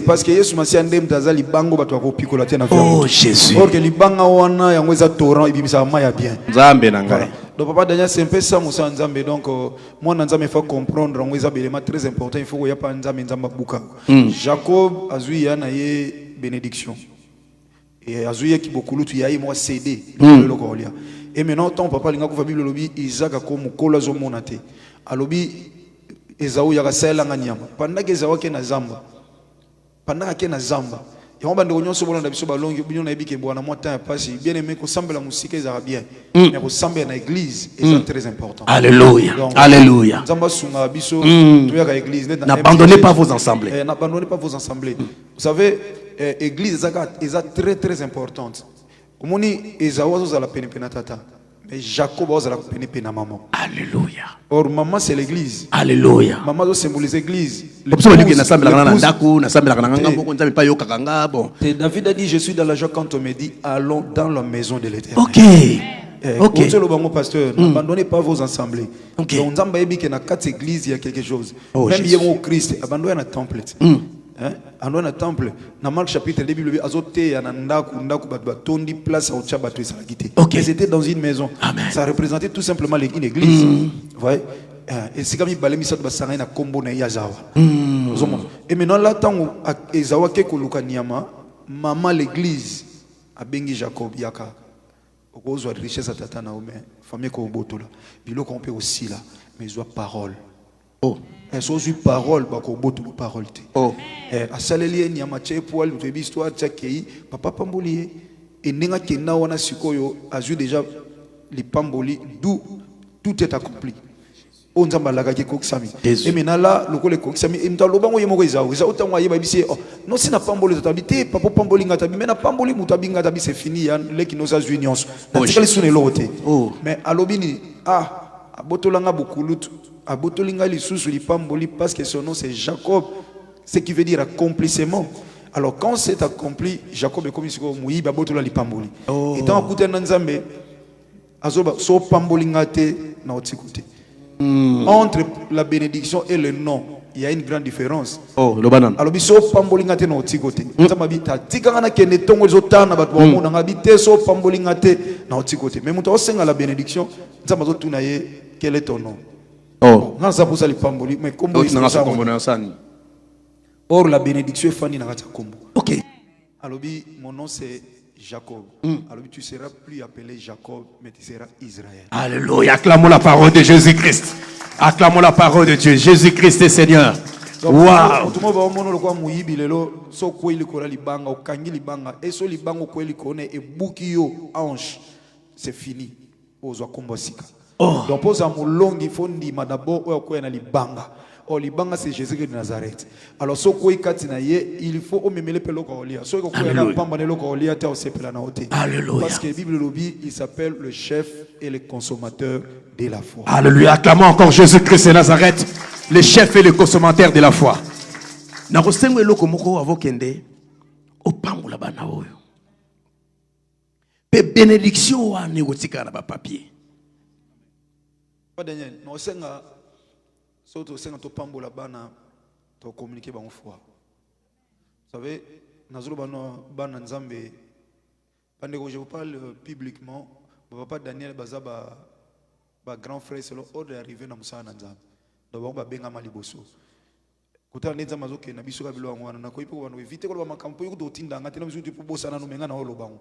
Parce que Yesu Masiya ndem tazali bango bato akopikola te na vie. Oh Jésus. Or que libanga wana yango eza torrent ibimisa maya bien. Nzambe na ngai. Donc papa Daniel c'est un peu ça musa nzambe donc moi nzambe faut comprendre yango eza belema très important, il faut ko ya pa nzambe nzamba buka. Jacob azui yana ye bénédiction. Et azui ki bokulutu yayi moi cédé le kolia. Et maintenant, tant papa linga ko Bible lobi Isaac ko mukola zo monate. Alobi Esaú ya kasela nganyama. Pendant que Esaú ke na zamba. Pendant que na zamba. Et on bande nyonso bolanda biso balongi binyo na ebike bwana moi temps passé. Bien aimé ko sambela musique za bien. Mais ko sambela na église c'est très important. Alléluia. Alléluia. Zamba sunga biso to ya ka église. N'abandonnez pas vos assemblées. N'abandonnez pas vos assemblées. Vous savez église est très très importante. Omoni Esaú azala pene tata mais Jacob azala pene maman. Alléluia. Or maman c'est l'église. Alléluia. Maman doit symboliser l'église. David a dit je suis dans la joie quand on me dit allons dans la maison de l'Éternel. OK. Le pasteur, n'abandonnez pas vos assemblées. Donc Nzamba yebi que na quatre églises il y a quelque chose. Même yemo Christ abandonne un temple. Andona temple na Marc chapitre 2 Bible azote ya ndaku batondi place au chabato isalagité. Mais c'était dans une maison. Amen. Ça représentait tout simplement une église. Vous voyez? Et c'est comme balemi ça basanga na kombo na yazawa. Et maintenant là tant Esawa ke koluka niama maman l'église a bengi Jacob yaka. Okozwa richesse tata na ome famille ko botola. Biloko on peut aussi là mais soit parole. Elles sont une parole, parole. A saleli ni amache poil de histoire tchakei papa pamboli et nenga kena wana sikoyo a vu déjà les pamboli d'où tout est accompli. On zamba laga ke koksami. Et maintenant là le kole koksami et mta lobango yemo ko za otangwa yeba bisi non sina pamboli tabité papa pamboli ngata bi mena pamboli mutabi ngata bi c'est fini yan leki nos unions. Na tikali sune lote. Mais alobini abotolanga bokulutu abotolinga lisusu lipamboli parce que son nom c'est Jacob, ce qui veut dire accomplissement. Alors quand c'est accompli, Jacob est comme si Moïba botola lipamboli. Et tant écouter Nzambe azoba so pambolinga te na otikote. Entre la bénédiction et le nom, il y a une grande différence. Le banane. Alors biso pambolinga te na otikote. Nzamba bita tikanga na kende tongo zotana bato ba mona ngabite so pambolinga te na otikote. Mais muto osenga la bénédiction, Nzamba zotuna ye quel est ton nom? Or la bénédiction est fani na kombo. OK. Alors mon nom c'est Jacob. Alors tu seras plus appelé Jacob mais tu seras Israël. Alléluia. Acclamons la parole de Jésus-Christ. Acclamons la parole de Dieu. Jésus-Christ est Seigneur. Wow. Tout le monde le quoi muyibi lelo so ko ili ko libanga o kangi libanga et so libango ko ili ko ne e bukio ange. C'est fini. Ozwa kombo sika. Donc pour ça mulongi fondi madabo ou quoi na libanga. Libanga c'est Jésus de Nazareth. Alors so quoi katina ye il faut o memele pelo ko olia. So ko na pamba ne lo ko olia ta o sepela na ote. Alléluia. Parce que la Bible lobi il s'appelle le chef et le consommateur de la foi. Alléluia. Acclamons encore Jésus-Christ de Nazareth, le chef et le consommateur de la foi. Na kosengo eloko moko avokende o pambola bana oyo. Pe bénédiction wa négotika na ba papier. Pas Daniel, non senga surtout senga to pambola bana to communiquer ba foi. Vous savez, nazolo bana nzambe pande que je vous parle publiquement, papa Daniel bazaba ba grand frère c'est l'ordre d'arriver na musana nzambe. Donc ba benga maliboso. Kota neza mazoke na biso ka bilo wana na ko ipo bano éviter ko ba makampo yo to tinda ngati na biso tu bosa na no menga na olo bango.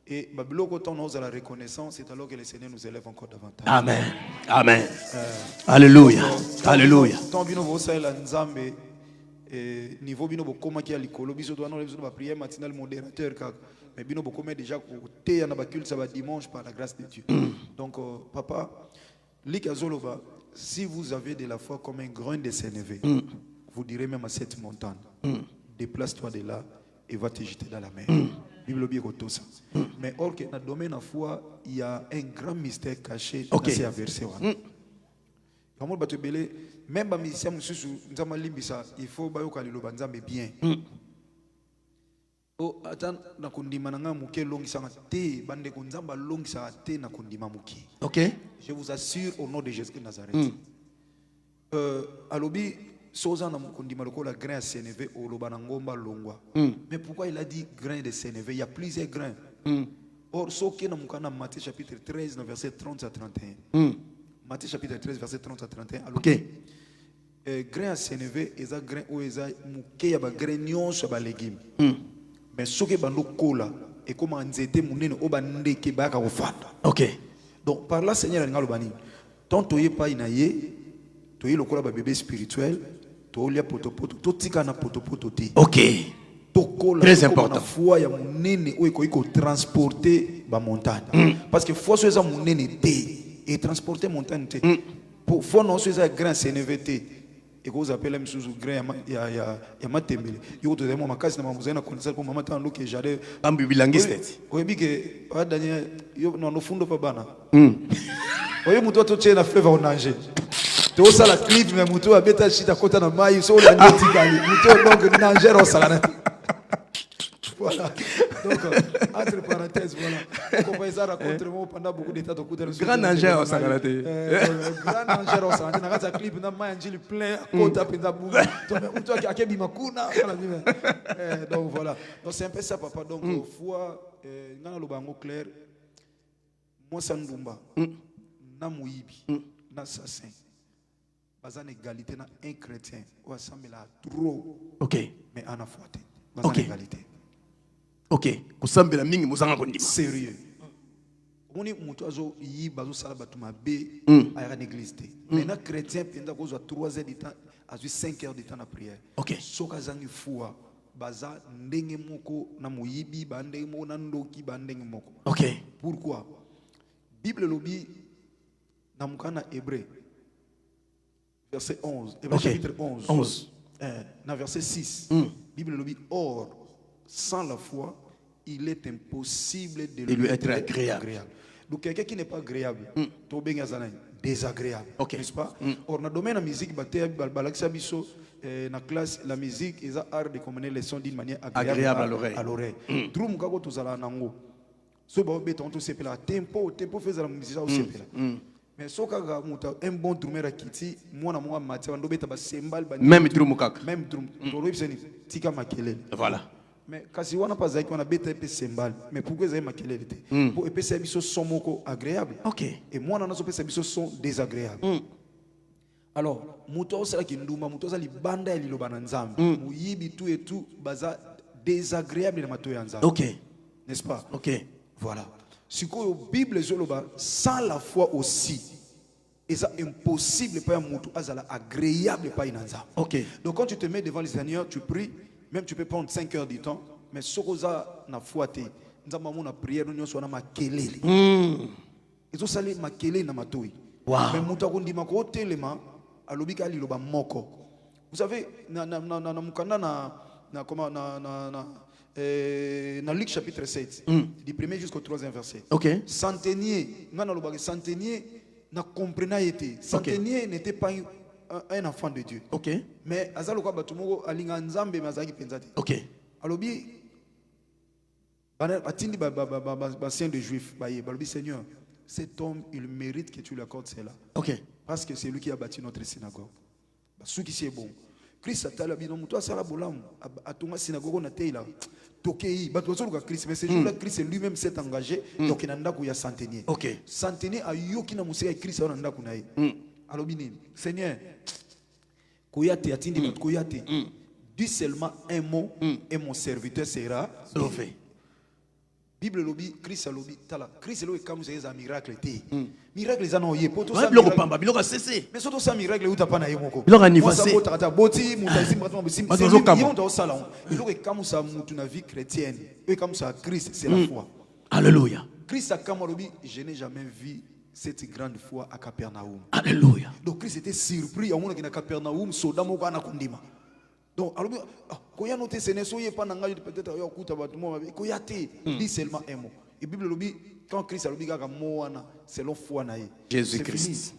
Et quand on a la reconnaissance, c'est alors que le Seigneur nous élève encore davantage. Amen. Amen. Alléluia. Alléluia. Tant bino bo sala nzambe niveau bino bokoma ki alikolo biso doit non les ba prière matinale modérateur kaka mais bino bokoma déjà côté na ba culte ça va dimanche par la grâce de Dieu. Donc papa likazoloba si vous avez de la foi comme un grain de sénévé vous direz même à cette montagne déplace-toi de là et va te jeter dans la mer. Bible bien tout ça. Mais or que dans le domaine de la foi, il y a un grand mystère caché dans ces versets. Même les musiciens, il faut que les gens bien. Oh, attends, na kundima nanga muke longi sanga te, bande kunzamba longi sanga te na kundima muki. Ok. Je vous assure au nom de Jésus de Nazareth. Alobi soza na mukundima lokola grain à sénévé au lobanangomba longwa. Mais pourquoi il a dit grain de sénévé? Il y a plusieurs grains. Or soke na mukana Matthieu chapitre 13 verset 30 à 31. Matthieu chapitre 13 verset 30 à 31. Ok. Grain à sénévé eza grain ou eza muke ya ba grain nyonso ba légumes. Mais soke bando kola et comment nzete munene o bandeke ba ka ofanda. Ok. Donc par là Seigneur alinga lobani. Tant toye pa inaye toye lokola ba bébé spirituel. Ok. Très important. Foi ya munene o eko transporter ba montagne. Parce que foi so eza munene te et transporter montagne te. Pour foi non so eza grand CNVT et que vous appelez même sous grain ya matembele. Yo to demo makasi na mamuzana connaissance pour maman tan loke jade. Bambi bilangiste. Oyebi ke pa Daniel yo no fundo pa bana. Oye muto to tchena fleuve au danger. Tu as la clip, mais tu as bêta chita kota na mai, so la netikali. Tu donc nangère au salana. Voilà. Donc entre parenthèses, voilà. Comme ça raconte moi pendant beaucoup d'états de coup de grand nangère au salana. Grand nangère au salana. Na kata clip na mai njili plein kota penda bu. Donc tu as akebi makuna. Donc voilà. Donc c'est un peu ça papa. Donc foi ngana lobango clair. Moi sandumba. Na muibi. Na assassin. Pas en égalité na un chrétien ou assemblée là trop. Ok. Mais en affaire. Pas en égalité. Ok. Kusambela mingi muzanga kondima. Sérieux. On est muto azo yi bazo sala batuma be à l'église. Mais na chrétien penda ko zo 3 heures de temps, à 5 heures de temps na prière. Ok. Soka zangi foi baza ndenge moko na muyibi ba ndenge moko na ndoki ba ndenge moko. Ok. Pourquoi? Bible lobi na mukana hébreu verset 11, chapitre 11. Dans verset 6, Bible le dit, or, sans la foi, il est impossible de lui être agréable. Donc quelqu'un qui n'est pas agréable, désagréable, n'est-ce pas? Or, dans le domaine de la musique, dans classe, la musique est art de communiquer les sons d'une manière agréable à l'oreille. Drum kako tozala nango. So ba beton to sepela tempo faisait la musique au sepela. Mais si un bon drummer à Kiti, moi, je même drum kaka. Même drum. Tika makele. Voilà. Mais kasi wana pas on a bête épée cymbal. Mais pourquoi ça makele était? Pour épée c'est biso son moko agréable. Ok. Et moi on a épée c'est biso son désagréable. Alors, muto sala kinduma, muto sala banda ya liloba na nzambe. Muyibi tout et tout baza désagréable na mato ya nzambe. Ok. N'est-ce pas? Ok. Voilà. Si la Bible sans la foi aussi, c'est impossible pour un moutou agréable pas une anza. Ok. Donc quand tu te mets devant le Seigneur, tu pries, même tu peux prendre 5 heures du temps, mais ce que tu as na foi te, nous avons na prière nous sommes na makelele. Ils ont salé makelele na matoi. Mais moutou ko ndima ko telema alobika liloba moko. Vous savez na mukanda na comment dans Luc chapitre 7, du 1er jusqu'au 3e verset. Okay. Centenier, n'a compris été. Centenier n'était pas un enfant de Dieu. Okay. Mais azaloka batumoko alinga nzambe mazaki penzati. Okay. Alobi batindi basien de juifs baye balobi Seigneur, cet homme il mérite que tu lui accordes cela. Okay. Parce que c'est lui qui a bâti notre synagogue. Ce qui c'est bon. Christ a tala bino muto asala bolamu atunga synagogue na teila tokei bato bazoluka Christ mais ce jour là Christ lui-même s'est engagé donc il nanda ku ya centenier. OK. Centenier ayoki na musika Christ na nanda ku na ye. Alobi nini? Seigneur koyate atindi bato koyate. Dis seulement un mot et mon serviteur sera sauvé. Bible lobby, Christ lobby, tala. Christ lobby comme c'est un miracle té. Miracle les anoyés. Pour tout ça. Biloko cessé. Mais surtout ça miracle où t'as pas na yemoko. Biloko anniversaire. Boti, mutasim, bratom, biloko comme ça mutu na vie chrétienne. Et comme ça Christ c'est la foi. Alléluia. Christ a comme lobby, je n'ai jamais vu cette grande foi à Capernaum. Alléluia. Donc Christ était surpris à mon qui na Capernaum, sodamo kana kundima. Donc, alors, quand il y a noté, ce n'est pas peut-être qu'il y a dit seulement un mot. Et Bible dit, quand Christ a dit, c'est la foi. Jésus-Christ.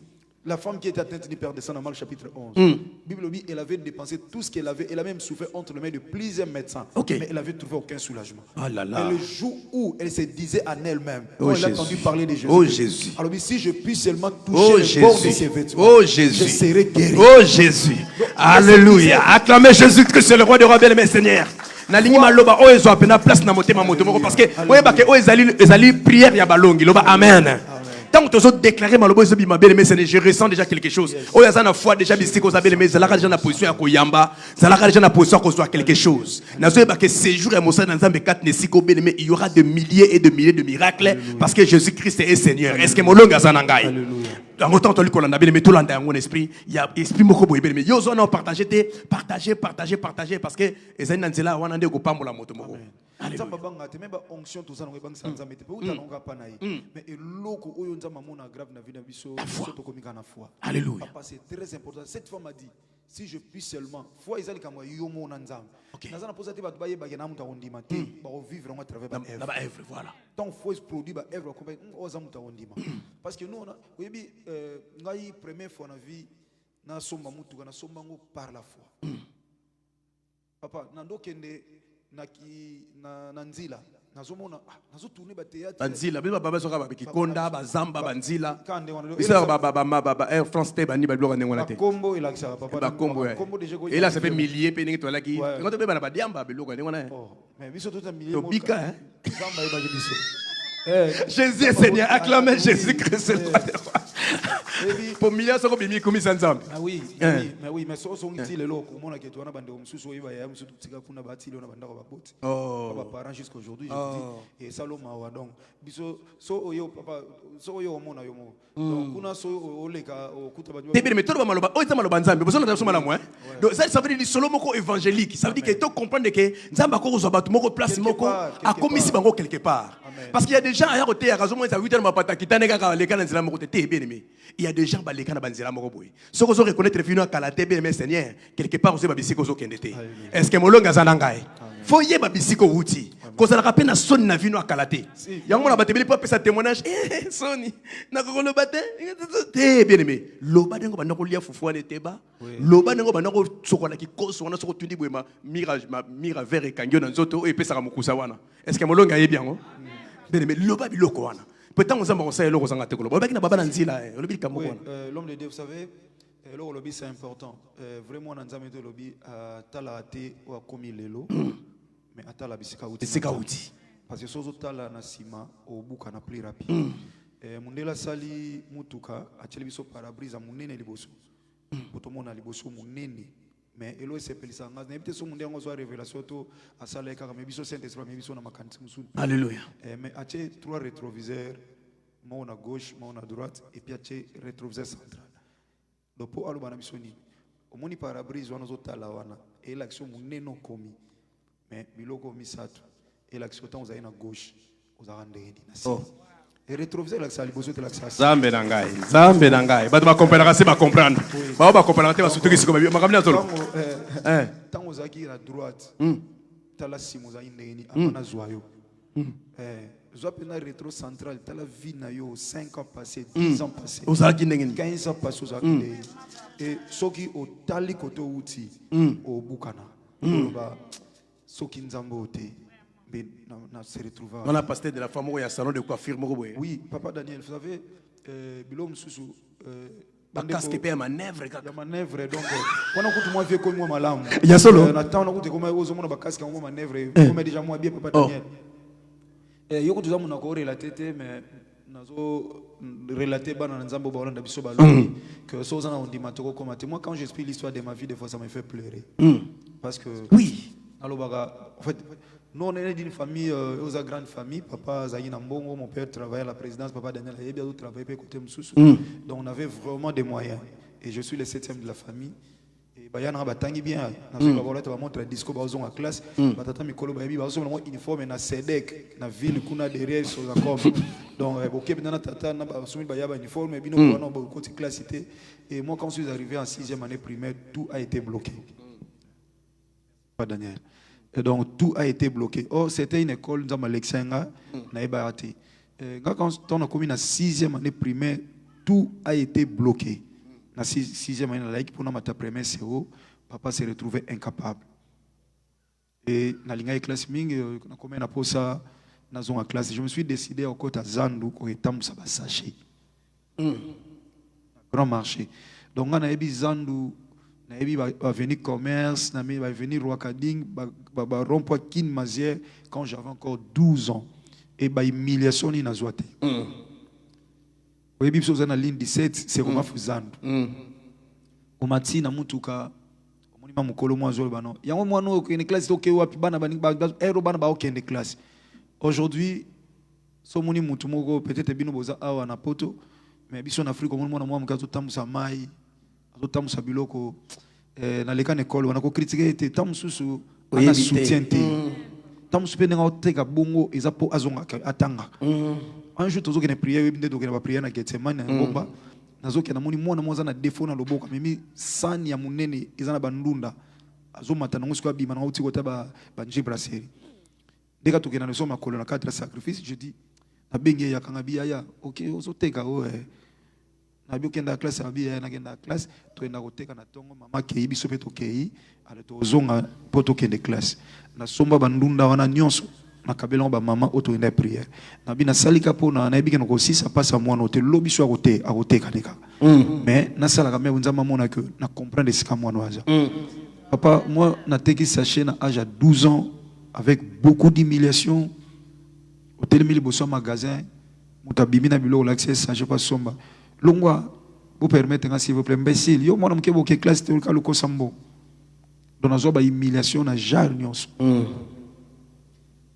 La femme qui était atteinte d'hyperdescence dans Marc chapitre 11. Bible dit, elle avait dépensé tout ce qu'elle avait. Elle a même souffert entre les mains de plusieurs médecins. Mais elle avait trouvé aucun soulagement. Oh là là. Et le jour où elle se disait en elle-même, oh, elle a entendu parler de Jésus. Oh Jésus. Alors, si je puis seulement toucher le bord de ses vêtements, je serai guéri. Oh Jésus. Donc, alléluia. Acclamez Jésus-Christ, c'est le roi des rois, bien-aimé Seigneur. Na lingi maloba o ezo apena place na motema moto moko parce que oye ba ke o ezali prière ya balongi loba amen. Tant que tu as déclaré malobo ezo bima bien-aimé Seigneur, je ressens déjà quelque chose. O ya na foi déjà bisiko za bien-aimé, zalaka déjà na position ya koyamba, zalaka déjà na position ko soit quelque chose. Na zo ba ke séjour et mosa na nzambe 4 nesiko bien-aimé, il y aura de milliers et de milliers de miracles parce que Jésus-Christ est Seigneur. Est-ce que molonga za nangai? En autant que l'on a bien aimé tout l'an dans mon esprit, il y a esprit beaucoup boy bien aimé. Yo zone on partager parce que les gens nzela wana ndeko pambola moto moko. Nzamba banga te memba onction tout ça no banga sa nzambe te pe uta nonga pa na ye. Mais eloko oyo nzamba mona grave na vie na biso to komika na foi. Alléluia. Papa c'est très important. Cette femme a dit si je puis seulement foi ezali kama yo mona nzambe. Nazana posa te ba baye ba na muta ondima te ba vivre en travers ba œuvre. Ba œuvre voilà. Donc faut produire ba œuvre comme oza muta ondima. Parce que nous on a oyebi ngai première fois na vie na somba mutu na somba ngo par la foi. Papa nando kende na nzila nazomona nazo tourner ba théâtre banzila beba baba soka ba kikonda ba zamba banzila bisa ba Air France te bani ba bloka ngona te kombo ilakisa papa ba kombo et là ça fait milliers pe ningi to la ki quand to beba na ba diamba beloka ngona mais biso tout un millier to bika hein zamba eba biso Jésus est Seigneur, acclamez Jésus-Christ. Pour milliards de bimi comme ça ensemble. Ah oui, mais so so ngiti lelo komona ke tuana bande omsusu oyiba ya msusu tika kuna batili ona banda ko baboti. Papa parents jusqu'à aujourd'hui je dis et saloma wa donc biso so oyo papa so oyo omona yo mo. Donc kuna so oleka okuta ba. Tebe mais todo ba maloba, o eza maloba nzambe, bozo na soma moi. Donc ça veut dire solo moko évangélique, ça veut dire que tu comprendre que nzamba ko zo batu moko place moko a commis bango quelque part. Parce qu'il y a des gens à côté à raison moi ça 8 ans mapata kitane kaka les kana nzela moko te bien aimé. Il y a des gens ba les kana banzela moko boy. Ce que vous reconnaître vino à kala te bien aimé Seigneur, quelque part aussi ba bisiko zo kendete. Est-ce que molonga zanangai? Faut y ba bisiko wuti. Ko ça la peine na son na vino à kalate. Yango na batebeli pas sa témoignage soni. Na ko lo baté te bien aimé. Lo ba dengo ba ndako lia fufu ne teba. Lo ba dengo ba ndako sokola ki koso wana soko tundi boy ma mira vert kangyo na nzoto e pesa ka mukusa wana. Est-ce que molonga yebi yango? Bien aimé lo ba biloko wana. Peut-être on va conseiller l'eau zanga tekolo. Ba kina baba nzila le bi kamoko wana. L'homme de Dieu vous savez le lobby c'est important. Vraiment na nzambe to lobby tala te wa komi lelo. Mais atala bisika uti. Parce que sozo tala na sima au buka na plus rapide. Mundela sali mutuka ateli biso parabrise munene liboso. Potomona liboso munene. Mais elo sepelisa nga na bite so munde ngo zo révélation to asala ka me biso Saint-Esprit me biso na makanti musu. Alléluia. Mais ache trois rétroviseurs, mon à gauche, mon à droite et puis ache rétroviseur central. Donc pour alo bana biso ni. Omoni parabrise wana zo tala wana et l'action munene komi. Mais biloko misato et l'action temps à gauche aux arandés et rétroviseur la salle bozo de la salle zambe nangai ba comprendre c'est ba comprendre ba comprendre te ba surtout que c'est comme ma kamina tolo temps aux aki à droite tala simo za indeni amana zoyo zo pena rétro central tala vie na yo 5 ans passés 10 ans passés aux aki ndengeni 15 ans passés aux aki et soki au tali koto uti au bukana ba soki nzambo te na se retrouver on a pasteur de la femme au salon de coiffure moko boye oui papa Daniel vous savez bilom susu ba casque pe manœuvre ya manœuvre donc on a kutu moi vie comme moi malamu ya solo na temps on a kutu comme ozo mona ba casque ngo manœuvre comme déjà moi bien papa Daniel yoko tuza mona ko relater te mais nazo relater bana nzambo ba olanda biso ba longi que soza na ondima toko comme moi quand j'explique l'histoire de ma vie des fois ça me fait pleurer parce que oui en fait Nous, on est d'une famille, aux grande famille. Papa Zaï Nambongo, mon père travaillait à la présidence. Papa Daniel Ayebia, d'autres travaillaient côté Moussoussou. Donc, on avait vraiment des moyens. Et je suis le 7e de la famille. Et Bayana Batangi bien. Je vais montrer le disco en classe. Batata Mikolo Bayebi, Bazo, uniforme na SEDEC, na ville, kuna derrière sur la com. Donc, ok, maintenant, Tata, na Basumi Bayaba uniforme, et bino, on a beaucoup de classe. Et moi, quand je suis arrivé en 6e année primaire, tout a été bloqué. Pas Daniel. Et donc tout a été bloqué. Oh, c'était une école dans Alexandra, Naïbarati. Quand on a commis la 6e année primaire, tout a été bloqué. La 6e année, pour notre première CO, papa s'est retrouvé incapable. Et dans la classe Ming, on a posé ça dans la classe. Je me suis décidé au côté à Zandu, qu'on était dans le sachet. Grand marché. Donc on a eu Zandu. Il va venir commerce, il va venir Rwakading, il va rompre Kin Mazière quand j'avais encore 12 ans. Et il va humiliation ni nazwate. Oui, bibso zana ligne 17, c'est Roma Fuzandu. Au matin, na mutuka, au monima mukolo mwazo bano. Yango mwano ko une classe to ke wapi bana bani ba ero bana ba okende classe. Aujourd'hui, so moni mutu moko peut-être bino boza awa na poto, mais biso en Afrique moni mwana mwa mkazo tamusa mai. Tamusa biloko na leka école on a critiqué était tamususu ana soutien te tamusu pe nga oteka bongo ezapo azonga atanga un jour tozo ke na prière binde to ke na prière na Getsemane na bomba nazo ke na moni mwana mwaza na défaut na loboko mimi sani ya munene ezana bandunda azomata na ngosiko bima na uti kota ba nje brasserie deka to ke na leso makolo na 4 sacrifices je dis na benge ya kanga biya OK ozoteka na bio kenda classe abia na kenda classe to enda koteka na tongo mama kei biso pe to kei ale to zonga poto kende classe na somba bandunda wana nyonso na kabela ba mama auto enda prière na bina salika po na ebike no ko sisa passa mwana hotel lobi so akoteka neka mais na sala ka me nzama mona que na comprendre ce ka mwana waza papa moi na teki sachet na âge à 12 ans avec beaucoup d'humiliation hôtel mili bosso magasin mutabimi na bilo l'accès sachet pas somba Longwa, vous permettez, s'il vous plaît, imbécile. Yo, moi, je suis classe de Luko Sambo. Dans la zone humiliation, na jar nyos.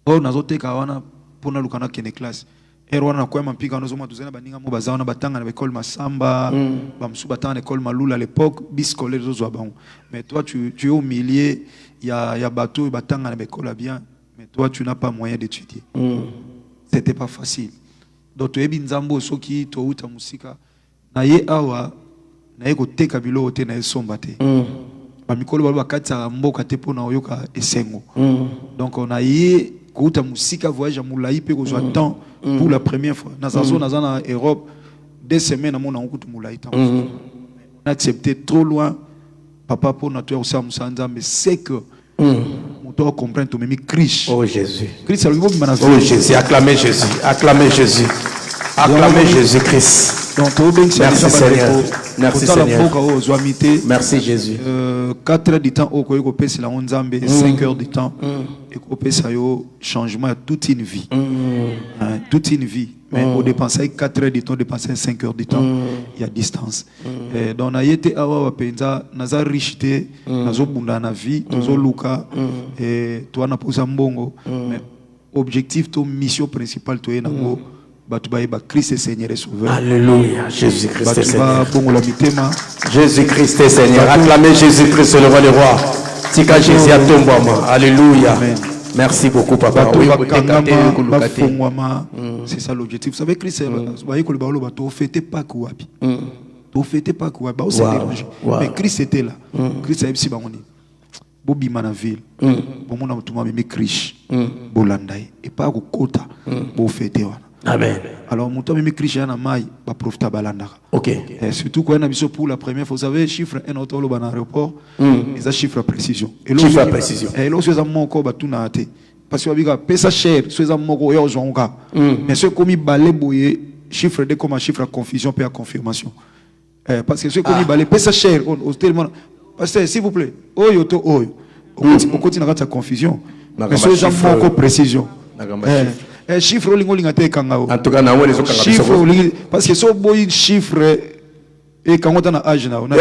Oh, na zote kawana pour na lukana kene classe. Erwana na kwa mampika na zoma tuzena baninga mo bazana na batanga na école Masamba, bamsu batanga na école Malula à l'époque, bis scolaire zo bon. Mais toi, tu es au milieu, il y a bateau et batanga na école bien, mais toi, tu n'as pas moyen d'étudier. C'était pas facile. Donc, tu es bin zambo soki to uta musika. Na ye awa na ye koteka bilo te na ye somba te ba mikolo ba bakata mboka te pona oyoka esengo donc on a ye kouta musika voyage mulai pe ko zo temps pour la première fois na zazo na zana Europe 2 semaines na mona okutu mulai temps on a accepté trop loin papa pona to osa musanza mais c'est que on doit comprendre to memi Christ. Oh Jésus. Christ a oh Jésus, acclamez Jésus, acclamez Jésus. Acclamez Jésus-Christ. Merci Seigneur. Merci Seigneur. Merci Jésus. 4 heures du temps, au Koyoko Pes la 5 heures du temps, et au Pes changement à toute une vie. Toute une vie. Mais on dépensait 4 heures du temps, on dépensait 5 heures du temps. Il y a distance. Donc, on a été à Wapenza, on a richité, on a bunda na vie, on a luka, et toi, on a posé un bongo. Mais objectif, ton mission principale, toi, Christ est Seigneur et Sauveur. Alléluia. Jésus-Christ est Seigneur. Jésus-Christ est Seigneur. Acclamez Jésus-Christ, le roi des rois. Tika Jésus à ton bois. Alléluia. Merci beaucoup, papa. C'est ça l'objectif. Vous savez, Christ, vous fêtez pas quoi. Vous fêtez pas quoi. Mais Christ était là. Christ a dit Bobi Manaville, Bomona Mutuma Mimi Christ, Bolandai, et pas au quota, pour fêter. Amen. Alors, mon temps, même Christian a maille, va profiter à Balandara. Ok. Et surtout, quand on a mis pour la première fois, vous savez, chiffre 1 auto dans l'aéroport, ils ont chiffre à précision. Chiffre à précision. Et là, c'est un mot encore, tout n'a été. Parce que, vous ça cher, c'est un mot, il y a un cas. Mais ce qu'on a balé, chiffre de comme un chiffre à confusion, puis à confirmation. Parce que ce qu'on a balé, ça cher, parce que, s'il vous plaît, on continue à faire confusion. Mais c'est un mot encore précision. Chiffre en tout cas, chiffre parce que ce beau chiffre et quand on a un âge, on a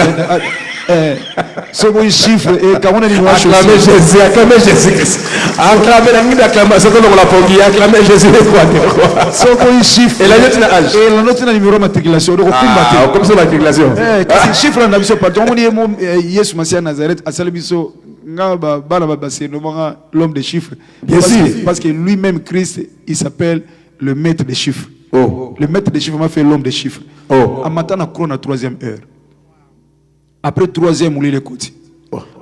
ce bon chiffre, et quand on a une acclamez Jésus, acclamez Jésus-Christ. Acclamez la nuit d'acclamation, comme on l'a pas acclamez Jésus, quoi. Ce bon chiffre. Et la note n'a âge. Et la note n'a numéro de matriculation. Ah, comme ça, matriculation. Parce que chiffre, on a vu sur pardon, on est Yesu Massia Nazareth, à Salabiso, l'homme des chiffres. Bien sûr. Parce que lui-même, Christ, il s'appelle le maître des chiffres. Oh. Le maître des chiffres m'a fait l'homme des chiffres. Oh. À matin, on a couru à la 3e heure. Après 3e, on lit les côtés.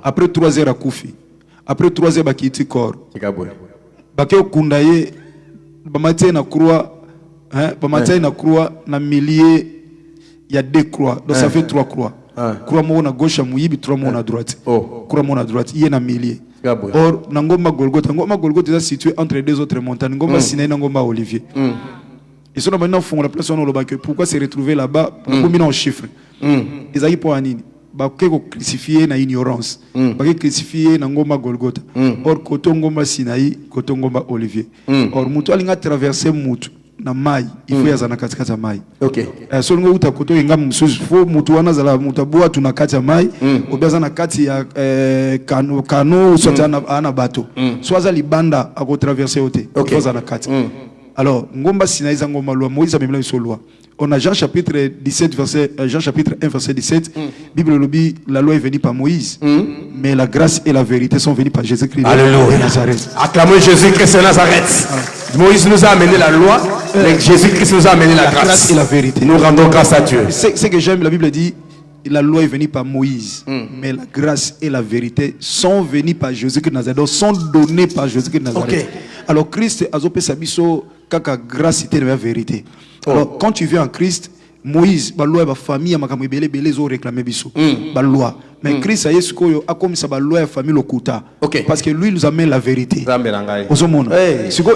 Après 3h, à Koufi. Après 3h, à Kiti Kor. Bakeo Kundaye, Bamaté na croix, Bamaté na croix, na millier, il y a 2 croix. Donc ça fait 3 croix. Croix mon à gauche, à Mouyibi, 3 mon à droite. Croix mon à droite, il y a un millier. Or, Nangoma Golgotha, Ngoma Golgotha est situé entre 2 autres montagnes, Ngoma Sinaï, Nangoma Olivier. Ils sont maintenant font la place on pourquoi se retrouver là-bas pour en chiffres. Ils arrivent pour Anini. Ba ko crucifié na ignorance. Ba ko crucifié na Ngoma Golgotha. Or koto Ngoma Sinaï, koto Ngoma Olivier. Or mutu alinga traverser mutu na mai, il faut yazana katikati ya mai. OK. So ngo uta koto inga msusu fo mutu wana zala mutabua tuna kati ya mai, obiaza na kati ya kano sote ana bato. So aza libanda ako traverser ote. Il faut na kati. Alors, Ngomba Sinaï Ngomba loi, Moïse a même la loi. On a Jean chapitre 17 verset Jean chapitre 1 verset 17. Bible lobby, la loi est venue par Moïse, mais la grâce et la vérité sont venues par Jésus-Christ. Alléluia. Acclamez Jésus-Christ de Nazareth. Moïse nous a amené la loi, mais Jésus-Christ nous a amené la grâce et la vérité. Nous rendons grâce à Dieu. C'est que j'aime, la Bible dit la loi est venue par Moïse, mais la grâce et la vérité sont venues par Jésus-Christ de Nazareth, sont données par Jésus-Christ de Nazareth. Alors Christ a opé sabiso kaka grâce et la vérité. Alors quand tu viens en Christ, Moïse, la loi, la famille, ils ont réclamé la loi. Mais Christ a comme ça la loi, la famille, le kuta. Parce que lui nous amène la vérité.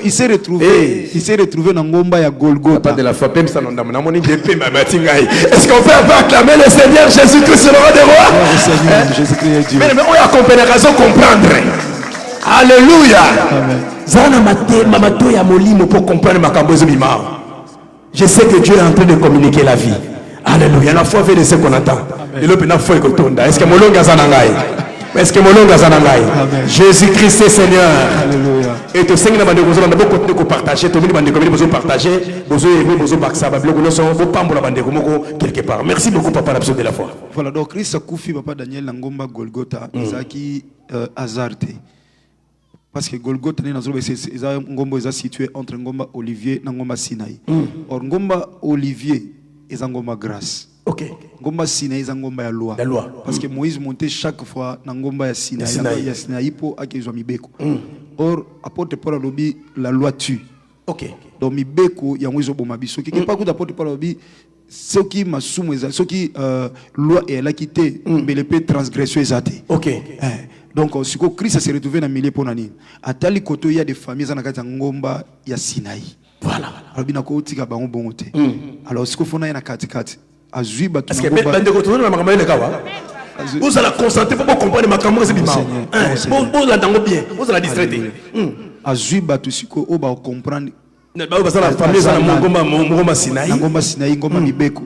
Il s'est retrouvé dans Ngomba ya Golgotha. Est-ce qu'on peut acclamer le Seigneur Jésus-Christ, le roi des rois? Seigneur Jésus-Christ est Dieu. Mais on a compris raison comprendre. Alléluia. Je sais que Dieu est en train de communiquer la vie. Alléluia. La foi fait de ce qu'on attend. Est-ce que Molonga Zanangai? Est-ce que Molonga Zanangai? Jésus-Christ est Seigneur. Alléluia. Et tout Seigneur, on a beaucoup de partager. Tout le monde a partager. Quelque part. Merci beaucoup, Papa, l'absolu de la foi. Voilà, donc Christ a koufi Papa Daniel Nangomba Golgotha, Isaki Azarte. Parce que Golgotha est situé entre Ngomba Olivier et Ngomba Sinaï. Or Ngomba Olivier est Ngomba grâce. Ngomba Sinaï est Ngomba loi. Parce que Moïse montait chaque fois dans Ngomba ya Sinaï. Ya Sinaï pour acquérir Mibeko. Or, apôtre Paul a lobby, la loi tue. Donc Mibeko, il y a un oiseau bomabiso. Quelque part, apôtre Paul a lobby, ce qui m'a soumis, ce qui loi est la quitté, mais les peut transgression est donc, si Christ s'est retrouvé dans le milieu pour Nani, à tel côté, il y a des familles qui ont Ngomba, il y a Sinaï. Voilà. Alors, il y a des bon alors, ce qu'il faut, il y a Katikati. Est-ce que vous allez concentrer pour comprendre ma caméra, c'est bien. Vous allez bien, vous allez distraiter. Azuba, tout ce qu'on va comprendre. La famille Ngomba Sinaï. Ngomba Sinaï, Ngomba Mibeko.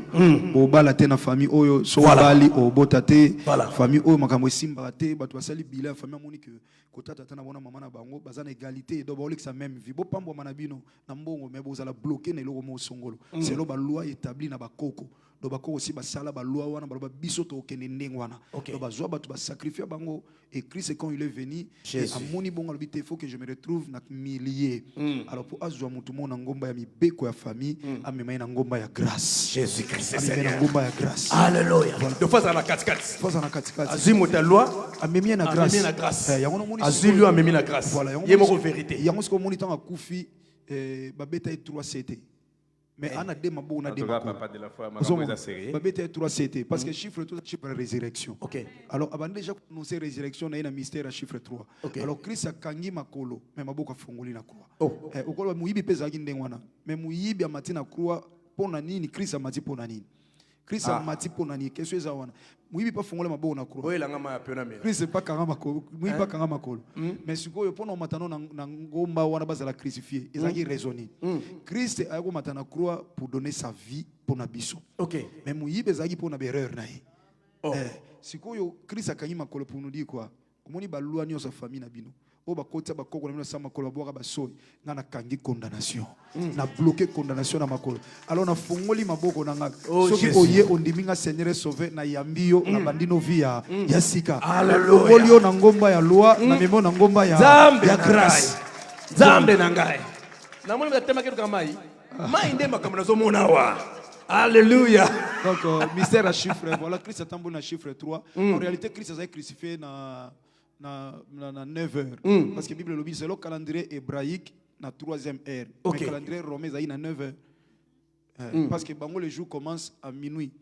Obala te na famille oyo so bali obota te. Famille oyo makambo simba te, bato basali bila famille moni que kotata tata na bona mama na bango bazana égalité do ba sa même vie. Bo pambo manabino na mbongo mais bozala bloquer na eloko mo songolo. C'est lo ba loi établie na bakoko. Do bakoko aussi basala ba loi wana ba biso to kende ndeng wana. Do bazwa bato ba sacrifier bango et Christ quand il est venu à moni bongo il faut que je me retrouve na milliers. Alors pour azwa mutu mo na ngomba ya mibeko ya famille amema na ngomba ya grâce. Jésus-Christ c'est Seigneur. Ngomba ya grâce. Alléluia. De fois à la 4-4. Fois à la 4-4. Azimu ta loi amemi na grâce. Amemi na grâce. Azimu Azilu amemi na grâce. Voilà. Yemo vérité. Yango ce ko moni tanga kufi babeta 3 CT. Mais on a des mabou, on a des mabou. Babeta 3 CT parce que chiffre 3 chiffre résurrection. Alors avant déjà annoncer résurrection na mystère à chiffre 3. Alors Christ a kangi makolo mais mabou ka fongoli na croix. Okolo muyibi peza ki ndengwana. Mais muyibi amati na croix pona nini Christ amati pona nini. Christ a mati pour nani qu'est-ce que ça wana muibi pas fongola maboko na croix oyo langa ma pena mena Christ pas kanga makolo muibi pas kanga makolo mais sikoyo pour no matano na ngomba wana bazala crucifié ezaki raisonner Christ a ko matana croix pour donner sa vie pour na biso OK mais muibi ezaki pour na erreur na ye sikoyo Christ akanyi makolo pour nous dire quoi omoni ba loi nyo sa famille na bino o ba kota ba koko na bino sa makolo boka ba soy na kangi condamnation na bloquer condamnation na makolo alors na fongoli maboko na nga soki oye ondiminga Seigneur sauver na yambio na bandino via ya sika olio na ngomba ya loi na memo na ngomba ya grâce Zambe na ngai na moni batema ketu kama mai nde makambo nazo mona wa Alléluia. Donc mystère à chiffre voilà Christ attend bon à chiffre 3 en réalité Christ a été crucifié na 9 heures parce que la Bible le dit c'est le calendrier hébraïque na 3e heure mais le calendrier romain ça na 9 heures parce que bango les jours commencent à minuit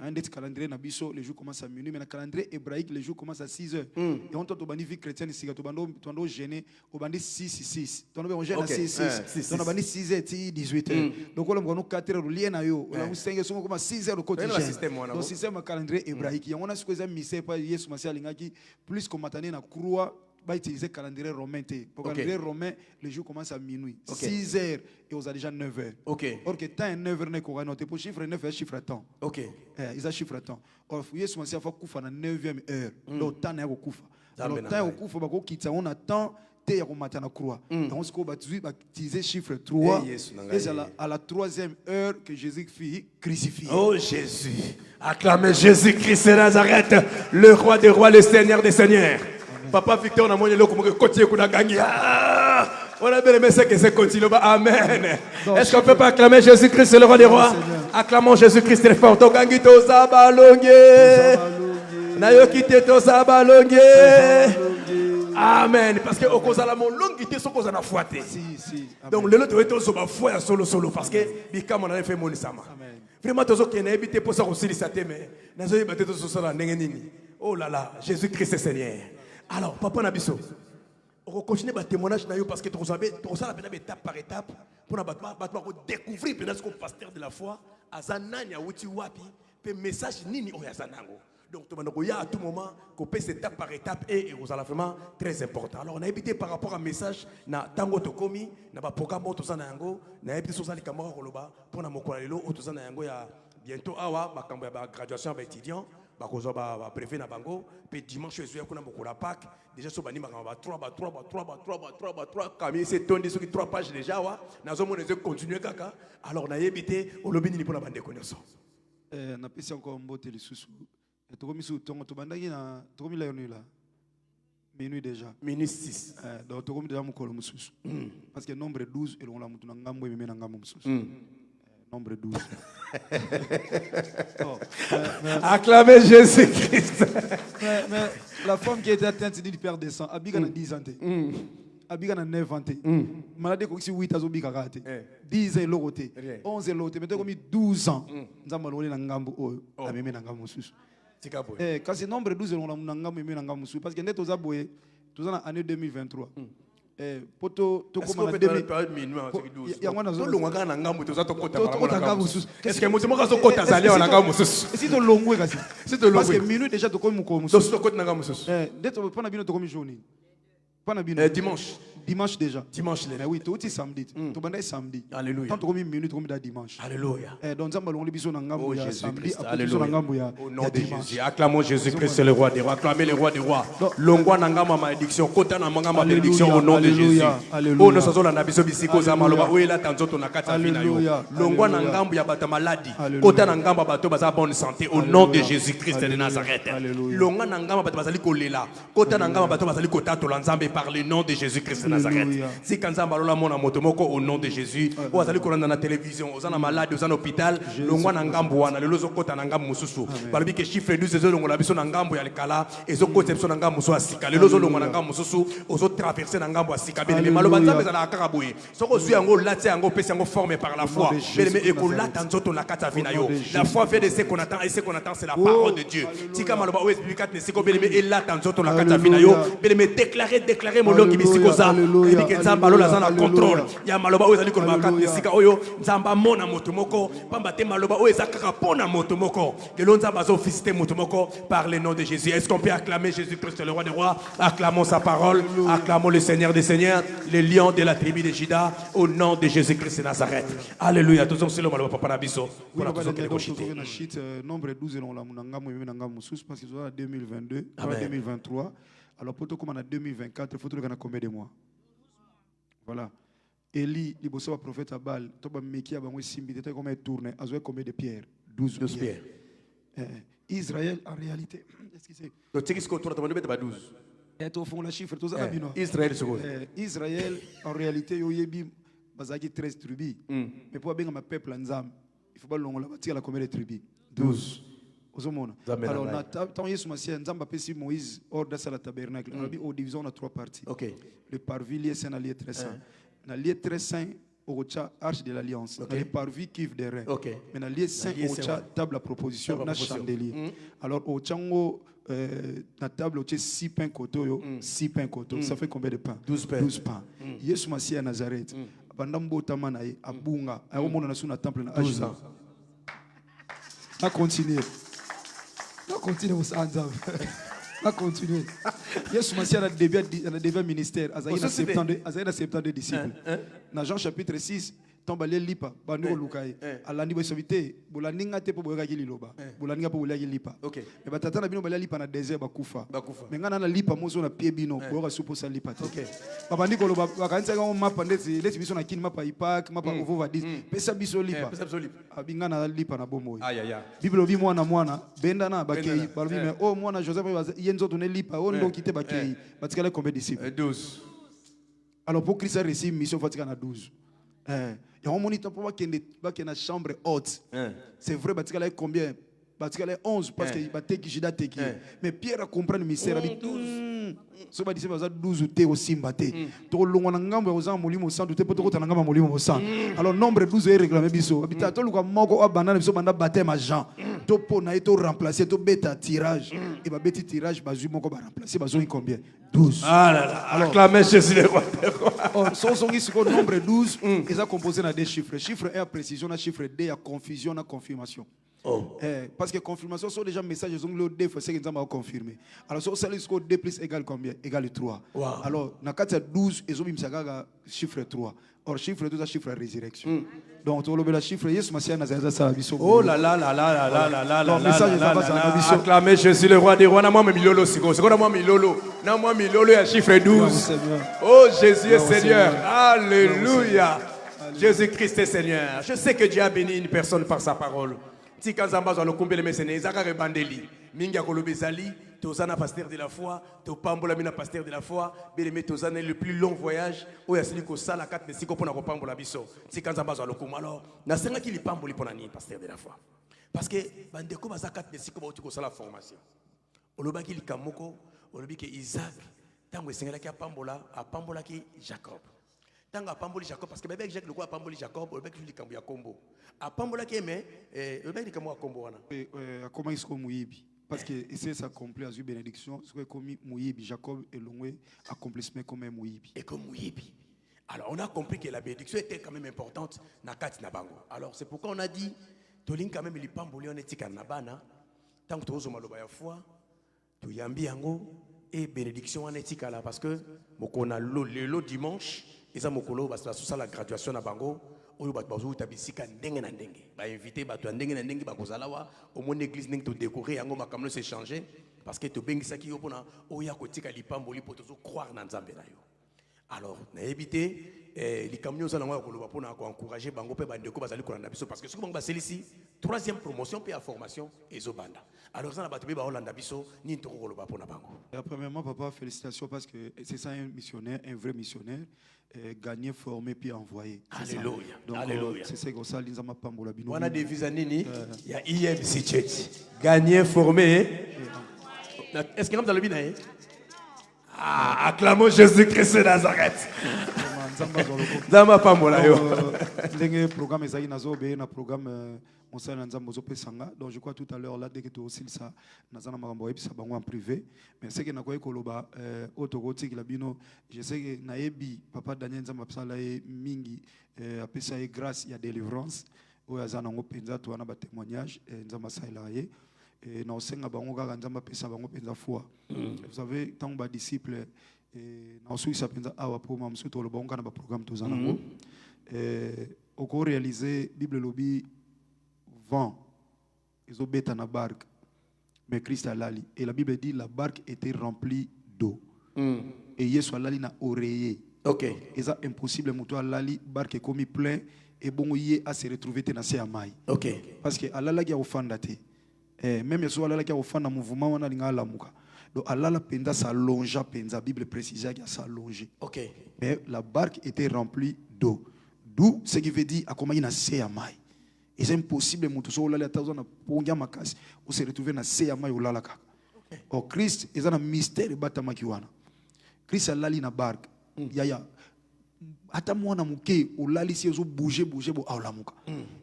un des calendrier na biso les jours commencent à minuit mais le calendrier hébraïque les jours commencent à 6 heures et on to bandi vie chrétienne ici to bando gêner au bandi 6 to no gêner 6 to no bandi 6 heures 18 heures donc on a 4 heures lié na yo on a 5 heures comme 6 heures côté donc système calendrier hébraïque y a on a ce que ça missé pas Yesu masi alingaki plus comme matane na croix va utiliser le calendrier romain. Pour le calendrier romain, les jours commencent à minuit. 6 heures et on a déjà 9 heures. Or que temps 9 heures n'est qu'on noté pour chiffre 9 heures chiffre temps. Ils ont chiffre temps. Or il y a ce monsieur a fait coufa na 9e heure. Donc temps n'est pas coufa. Alors temps au coufa ba ko kitsa on attend te ya ko matana croix. Donc ce qu'on va utiliser chiffre 3 et c'est à la 3e heure que Jésus fut crucifié. Oh Jésus. Acclamez Jésus-Christ de Nazareth, le roi des rois, le Seigneur des seigneurs. Papa Victor, on a montré le côté qu'on a gagné. On a bien aimé ce que c'est continue. Amen. Est-ce qu'on ne peut pas acclamer Jésus-Christ, le roi des rois? Acclamons Jésus-Christ très fort. Togangi to sabalonge. Nayokite to sabalonge. Amen. Parce que au cause de la longité, c'est cause de la foi. Donc le lot est aussi ma foi solo parce que bikam on a fait mon sama. Vraiment tous qui n'ont habité pour ça aussi les satémé. Nous avons battu tous sur la nengenini. Oh là là, Jésus-Christ est Seigneur. Alors, papa Nabiso, on va continuer à témoignage parce que tu as étape par étape pour découvrir peut-être que le pasteur de la foi a zananya wuti wapi pe message nini oyazanango. Donc tu vas à tout moment qu'on passe étape par étape et vous allez vraiment très important. Alors on a évité par rapport à message na tango tokomi na ba programme to sana yango na évité so sali kamara koloba pour na mokola lelo to sana yango ya bientôt awa ba kambo ya graduation ba étudiant ba kozo ba préfet na bango pe dimanche ezo kuna mokola Pâques déjà so bani ba 3 comme c'est tondi sur 3 pages déjà wa nazo mona ze continuer kaka alors na évité au lobby ni pour na bande connaissance na pesi encore mbote le susu tokomi su tongo to bandaki na tokomi la yonu la minuit déjà minute 6 donc tokomi déjà mukolo mususu parce que nombre 12 et on la mutu na ngambo ememe na ngambo mususu nombre 12 acclamez Jésus-Christ mais la femme qui était atteinte du père de sang abiga na 10 ans abiga na 9 ans maladie ko si 8 azo bika kate 10 ans lokote 11 ans lokote mais komi 12 ans nzamba lole na ngambo oyo ameme na ngambo mususu kasi nombre 12 on a ngambo ememe na ngambo mususu parce que ndé toza boye toza na année 2023 poto to comme na période minuit yango nazo longa na ngambo toza to kota na ngambo mususu est-ce que mutu moko so kota zali na ngambo mususu si to longwe kasi si to longwe parce que minuit déjà to komi muko mususu to kota na ngambo mususu ndé to pa na bino to komi journée pas na bino dimanche déjà mais oui tout samedi to banda samedi alléluia tant to komi minute to komi da dimanche alléluia donc nzamba longo biso na ngambo ya samedi après biso na ngambo ya au nom de Jésus acclamons Jésus-Christ le roi des rois acclamez le roi des rois longwa na ngambo malédiction kota na ngambo malédiction au nom de Jésus oh nous sommes na biso bisiko za maloba o ela tanzoto na kata fina yo longwa na ngambo ya bata maladi kota na ngambo bato baza bonne santé au nom de Jésus-Christ de Nazareth longwa na ngambo bato bazali kolela kota na ngambo bato bazali kotata nzambe par le nom de Jésus-Christ de Nazareth si kanzamba lola mona motomoko au nom de Jésus o azali kolanda na télévision ozana malade ozana hôpital longwa na ngambo wana lelo zokota na ngambo mususu balobi ke chiffre 12 ezolongola biso na ngambo ya lekala ezokota biso na ngambo mususu asika lelo zolongola na ngambo mususu ozo traverser na ngambo asika bene maloba nzambe zala kaka boye soko zwi yango lati yango pesi yango formé par la foi bene ekolata nzoto na kata vina yo la foi fait de ce qu'on attend et ce qu'on attend c'est la parole de Dieu tika maloba o expliquer ne siko bene elata nzoto na kata vina yo bene déclarer molongi bisikoza Alléluia, ebi ke nzambe alola aza na alléluia, contrôle alléluia. ya maloba oyo ezali koloba kati Alléluia. esika oyo nzambe amona moto moko pamba te maloba oyo eza kaka mpona moto moko lelo nzambe azovisite moto moko par le nom de Jésus. Est-ce qu'on peut acclamer Jésus-Christ le roi des rois? Acclamons sa parole, acclamons le Seigneur des seigneurs, le lion de la tribu de Juda, au nom de Jésus-Christ de Nazareth. Alléluia. Tous ensemble maloba papa na biso Oui, pour tous on que va na shit nombre 12 dans la munanga mo nanga mususu parce qu'ils ont 2022, 2023. Alors pour tout comme en 2024, il faut tout le combien de mois. Voilà. Eli, liboso wa prophète Abal, to ba meki ba mo simbi te comme tourner, azo combien de pierres? 12 pierres. Israël en réalité, est-ce que c'est donc c'est ce qu'on tourne de 12. Et au fond la chiffre tous ça bino. Israël seconde. Israël en réalité yo yebi bazaki 13 tribus. Mais pour bien ma peuple nzam, il faut pas longola batia la combien de tribus? 12. Alors, tant Yesu Masia, Nzamba pesi Moïse hors de la tabernacle. On a dit aux divisions, on a 3 parties. Le parvis, c'est un allié très saint. Un allié très saint, au arche de l'alliance. Le parvis qui vit des reins. Mais l'allié saint, au table à proposition, na chandelier. Alors, au chango, la table, au 6 pains koto, 6 pains koto. Ça fait combien de pains? 12 pains. 12 pains. Yesu Masia à Nazareth. Bandambo tamanaï, abunga, à on a sous un temple. 12 ans. On continue. On continue vos anzam. On continue. Yesu Masia a devient ministère. Azaïna 70 disciples. Dans Jean chapitre 6, tombalé lipa, banu lukai. Alandi bosobité, bolaninga te po boyaki liloba. Bolaninga po boyaki lipa. Mais batata na bino balali lipa na désert bakufa. Mais ngana na lipa mozo na pied bino, boyoka supo sa lipa. Papa ndiko loba bakanisa ngo mapa ndeti, leti biso na kini mapa ipak, mapa ovo va 10. Pesa biso lipa. Abinga na lipa na bomoy. Bible bi mwana benda na bakei, balobi mais oh mwana Joseph yenzo donné lipa, oh ndo kité bakei. Batikala combien de disciples? 12. Alors pour Christ a reçu mission fatika na 12. Il y a un moniteur pour voir qu'il y a une chambre haute. C'est vrai, il y a combien? Il y a 11 parce qu'il y a Juda. Mais Pierre a compris le mystère. Il y a 12. So ba diseba za 12 te osimbate to longwa na ngambo ya molimo santu te poto kotana ngamba molimo santu. Alors nombre 12 est réclamé biso habita to luka moko abandana biso banda baptême à Jean to pona to remplacer to beta tirage et ba beti tirage bazui moko ba remplacer bazoi combien? 12. Ah là là. Alors acclamez Jésus le roi. So songi siko nombre 12 et ça composé na deux chiffres. Chiffre 1 à précision, na chiffre 2 à confusion, na confirmation. Parce que confirmation sont déjà messages ils ont le 2 fois c'est qu'ils ont confirmé. Alors so ça les 2 plus égale combien? Égale 3. Alors na 4 12 ils ont mis ça chiffre 3. Or chiffre 2 c'est chiffre résurrection. Donc tu le chiffre Yesu Masia na za ça biso. Oh là là là là là là là là. Message ça va ça biso. Acclamez Jésus le roi des rois. Na moi milolo siko. C'est quoi moi milolo? Na moi milolo ya chiffre 12. Oh Jésus est Seigneur. Alléluia. Jésus-Christ est Seigneur. Je sais que Dieu a béni une personne par sa parole. Si quand Zamba a le comble les mécènes, ils ont rebandeli. Minga kolobezali, tozana pasteur de la foi, to pambola mina pasteur de la foi, beleme tozana le plus long voyage, où yasili ko sala 4 mesiko pona ko pambola biso. Si quand Zamba a le comble alors, na senga ki li pamboli pona ni pasteur de la foi. Parce que bandeko baza 4 mesiko ba uti ko sala formation. Oloba ki li kamoko, olobi ke Isaac, tango sengela ki a pambola ki Jacob. Tant à Pamboli Jacob, parce que bébé Jacques le quoi à Pamboli Jacob, le bec du Cambo à Combo. À Pambola qui aimait, le bec du Cambo à Combo. Comment est-ce qu'on mouibi? Parce que c'est ça accompli à une bénédiction, ce que comme mouibi Jacob et Longwe accomplissement comme mouibi. Et comme mouibi. Alors on a compris que la bénédiction était quand même importante na Kat Nabango. Alors c'est pourquoi on a dit, Tolin quand même il Pamboli on est Nabana, tant que tu oses maloba ya foi, tu yambi yango et bénédiction en éthique là parce que on a le dimanche. Et ça mokolo parce que ça la graduation na bango oyo bat bazo tabisika ndenge na ndenge ba invité ba to ndenge na ndenge ba kozala wa au mon église ndenge to décorer yango makamno se changer parce que to bengisa ki yo pona oya kotika lipamboli poto zo croire na nzambe na yo. Alors na éviter les camions za nango koloba pona ko encourager bango pe bandeko bazali kolanda biso parce que ce que bango ba selisi troisième promotion pe à formation ezobanda. Alors ça na bato be ba holanda biso ni ntoko koloba pona bango. Premièrement papa félicitations parce que c'est ça un missionnaire, un vrai missionnaire. Gagner, former, puis envoyer. Alléluia. Donc, Alléluia. c'est ça que ça, les amas pambola bino. On a des visas nini. Il y a IMC Church. Gagner, former. Est-ce que nous avons le bien? Ah, acclamons Jésus-Christ de Nazareth. Zama pambola yo. Le programme ezali nazo be na programme Monsala Nzambo Zope Sanga. Donc je crois tout à l'heure là dès que tu aussi ça nazana makambo ebisa bango en privé. Mais c'est que na koy koloba otogoti ki labino je sais que naebi papa Daniel Nzamba psala e mingi apesa e grâce ya délivrance oyo azana ngo penza to na ba témoignage Nzamba saila ye et na osenga bango kaka Nzamba pesa bango penza foi. Vous savez tant ba disciple na osuisa penza awa po mamsu to lo bango na ba programme to zana ngo au co réaliser Bible lobby vent ils ont bêta na barque mais Christ a lali et la Bible dit la barque était remplie d'eau et Yesu lali na oreiller. OK. Et ça impossible muto lali barque comme plein et bon yé à se retrouver te na se amai. OK. Parce que alala ki ofanda te même Yesu alala ki ofanda mouvement wana linga lamuka. Donc alala penda sa longe penza Bible précise qu'il sa longe. OK. Mais la barque était remplie d'eau. D'où ce qui veut dire à comment il na se amai. Et c'est impossible muto so lala tazo na pongia makasi ou se retrouver na se amai ulala kaka. Au Christ est un mystère batama kiwana. Christ alali na barque. Yaya ata mwana muke olali si ezo bouger bo awlamuka.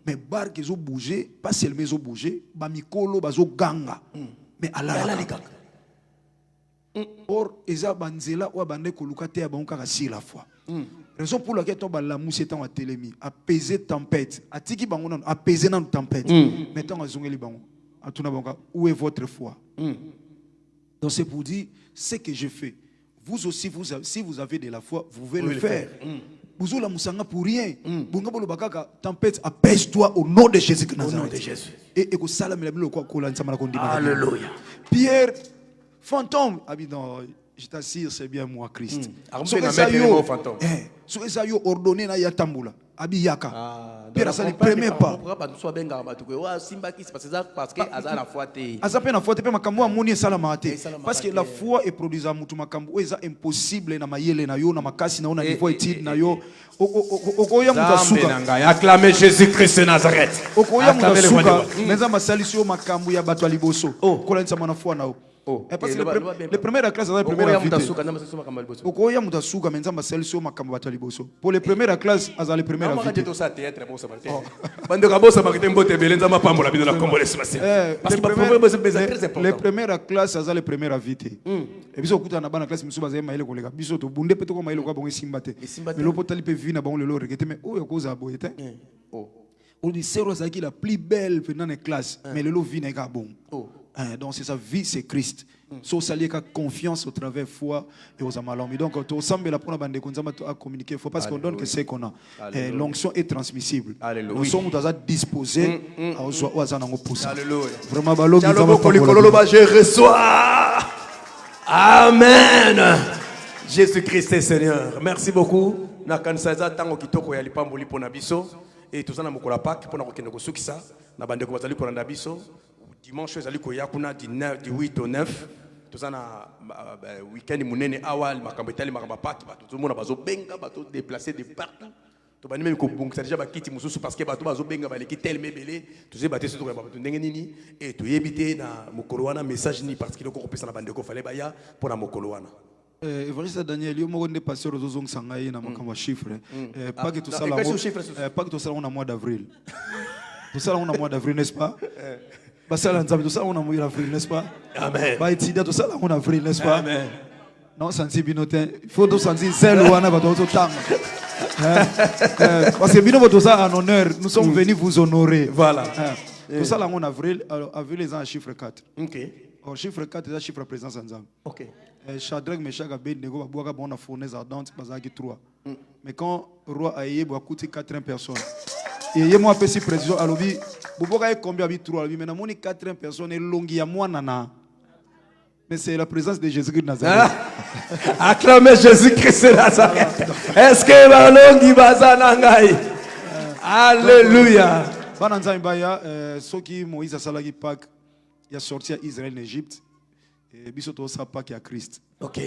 Mais barque ezo bouger, pas seulement ezo bouger, ba mikolo bazo ganga. Mais alali kaka. Or eza banzela ou bande koluka te ba onka si la foi. Raison pour laquelle to ba la museta wa telemi, apaiser tempête, atiki bango non apaiser na tempête. Mais tant azongeli bango, atuna bango où est votre foi? Donc c'est pour dire ce que je fais. Vous aussi, si vous avez de la foi, vous pouvez le faire. Vous avez la moussanga pour rien. Tempête, apaise-toi au nom de Jésus. Au nom de Jésus. Et Alléluia. Pierre, fantôme. Ah non, je t'assure, c'est bien moi, Christ. Si vous avez ordonné, na yatambula. Abi yaka. Pierre a le premier pas. Parce que a la foi te. Azape na foi te pe makambo amoni salama te. Parce que la foi est produit à mutu makambo eza impossible na mayele na yo na makasi na ona niveau étude na yo. Okoya mutasuka. Acclamez Jésus-Christ de Nazareth. Okoya mutasuka. Meza masali yo makambo ya bato liboso. Kola ntsama na foi na yo. Parce que les premières classes, les premières invités. Okoya mutasuka menza masali yo makambo bato liboso. Pour les premières classes, as les premières invités. Les premières classes, as les premières invités. Et puis okuta na bana classe misuba za maile kolega. Biso to bunde peto ko maile ko bongo simbate. Mais le potali pe vina bon le lo regete mais oyo koza boyete. On dit c'est Rosa qui la plus belle pendant les classes, mais le lo vina ka bon. Donc c'est sa vie, c'est Christ. So salier ka confiance au travers foi et aux amalombi. Donc to semble la pour la bande konzama à communiquer, faut parce qu'on donne que c'est qu'on a. L'onction est transmissible. Nous sommes à disposer aux azanango pousser. Alléluia. Vraiment balo je reçois. Amen. Jésus-Christ est Seigneur. Merci beaucoup. Na kansaza tango kitoko ya lipamboli pona biso et tout ça na mokola pak pona ko kende ko sukisa na bande ko bazali pona biso. Dimanche ezali ko yakuna du 8 au 9 tout ça na week-end munene awal makambo etali makambo pak bato tout le monde bazo benga bato déplacer de partout to bani même ko bongisa déjà bakiti mususu parce que bato bazo benga baleki tel mebele tout ça baté surtout bato ndenge nini et to yebité na mokolo wana message ni parce que ko kopesa na bande ko fallait baya pour na mokolo wana. Evangeliste Daniel, il y a un pasteur aux ongles sangaï na makamba chiffre. Pas que tout ça pas que tout ça on a mois d'avril. Tout ça on a mois d'avril, n'est-ce pas? Tout ça on a mois d'avril, n'est-ce pas? Amen. Bah étudier tout ça on a avril, n'est-ce pas? Amen. Non, sensi binotin. Il faut tout sensi celle où on a votre temps. Parce que bino votre ça en honneur, nous sommes venus vous honorer. Voilà. Tout ça là on avril, avril les ans chiffre 4. OK. Or chiffre 4 c'est chiffre présence ensemble. OK. Shadrach, Meshach, Abednego, Baboaka, bon, on a fournaise ardente, Bazaki 3. Mais quand le roi a eu, il a coûté 80 personnes. Et il y a moi, petit président, à l'obi, Baboaka est combien de 3 mais maintenant, 80 personnes, et longi à moi, nana. Mais c'est la présence de Jésus-Christ de Nazareth. Acclamez Jésus-Christ de Nazareth. Est-ce que Balongi Bazanangai? Alléluia. Bananzambaya, ceux qui Moïse a salagi Pâques, il a sorti à Israël d'Égypte. Et bisoto sa pas qu'il y a Christ. OK.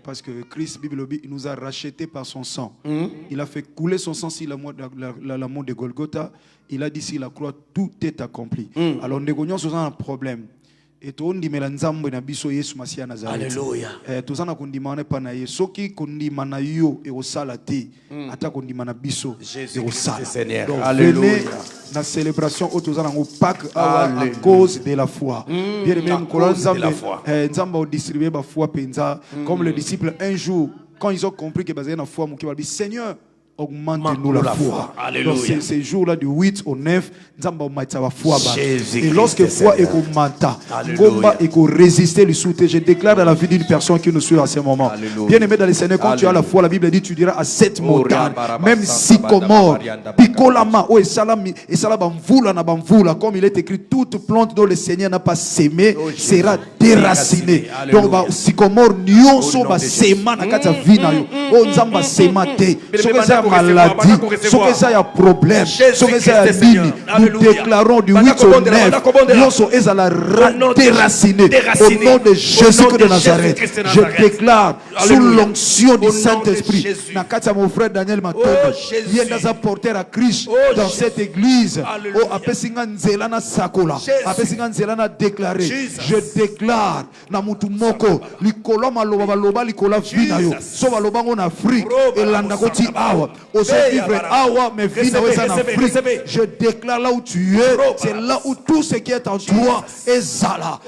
Parce que Christ, Bible il nous a rachetés par son sang. Il a fait couler son sang sur la mort de Golgotha. Il a dit sur la croix, tout est accompli. Alors, nous avons un problème. et tondimela nzambe na biso Yesu Masiya Nazareth. Alléluia. Tozana kondima na pa na ye soki kondima na yo e osala te ata kondima na biso e osala. Donc venez la célébration au tozana ngo Pâques à cause de la foi. Bien aimé mkola nzambe nzambe o distribuer ba foi penza comme les disciples un jour quand ils ont compris que basé na foi mo ki ba Seigneur augmente-nous la foi. Donc ces jours-là du 8 au 9, et lorsque foi est augmentée, Ngomba est résister le soutien. Je déclare dans la vie d'une personne qui nous suit à ce moment. Bien aimé dans le Seigneur, quand tu as la foi, la Bible dit tu diras à cette montagne, même sycomore, picolama, ou et salami, et salabamvula na bamvula, comme il est écrit, toute plante dont le Seigneur n'a pas sémé sera déracinée. Donc sycomore nyonso ba sema na kata vina yo. O nzamba sema te. Maladie, ce que ça y a problème, ce que ça y a ligne, nous déclarons du 8 au 9, nous est à la déracinée au nom de Jésus de Nazareth. Je déclare sous l'onction du Saint-Esprit, Nakata mon frère Daniel Matondo, il y a un porteur à Christ dans cette église. Oh, Apesingan Zelana Sakola, Apesingan Zelana déclaré, je déclare Namutu Moko, Likoloma Loba Loba Likola Vinayo, Sova Lobango en Afrique, et Landakoti Awa. Je déclare là où tu es, c'est là où tout ce qui est en toi est Zala.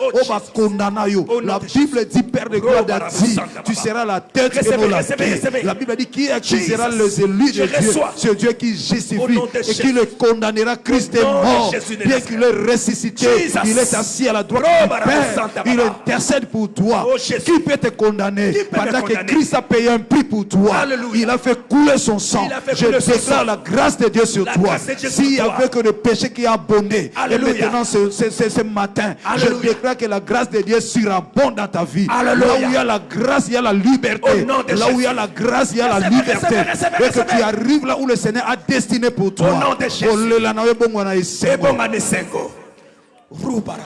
La Bible dit, Père de gloire, dit, tu seras la tête et non la tête. La Bible dit, qui accusera les élus de Dieu? C'est Dieu qui justifie et qui le condamnera. Christ est mort, bien qu'il est ressuscité, il est assis à la droite du Père. Il intercède pour toi. Qui peut te condamner? Pendant que Christ a payé un prix pour toi, il a fait couler son sang. Je déclare la grâce de Dieu sur toi. S'il y avait que le péché qui a abondé, et maintenant ce matin, je déclare que la grâce de Dieu surabonde dans ta vie. Là où il y a la grâce, il y a la liberté. Là où il y a la grâce, il y a la liberté. Et que tu arrives là où le Seigneur a destiné pour toi.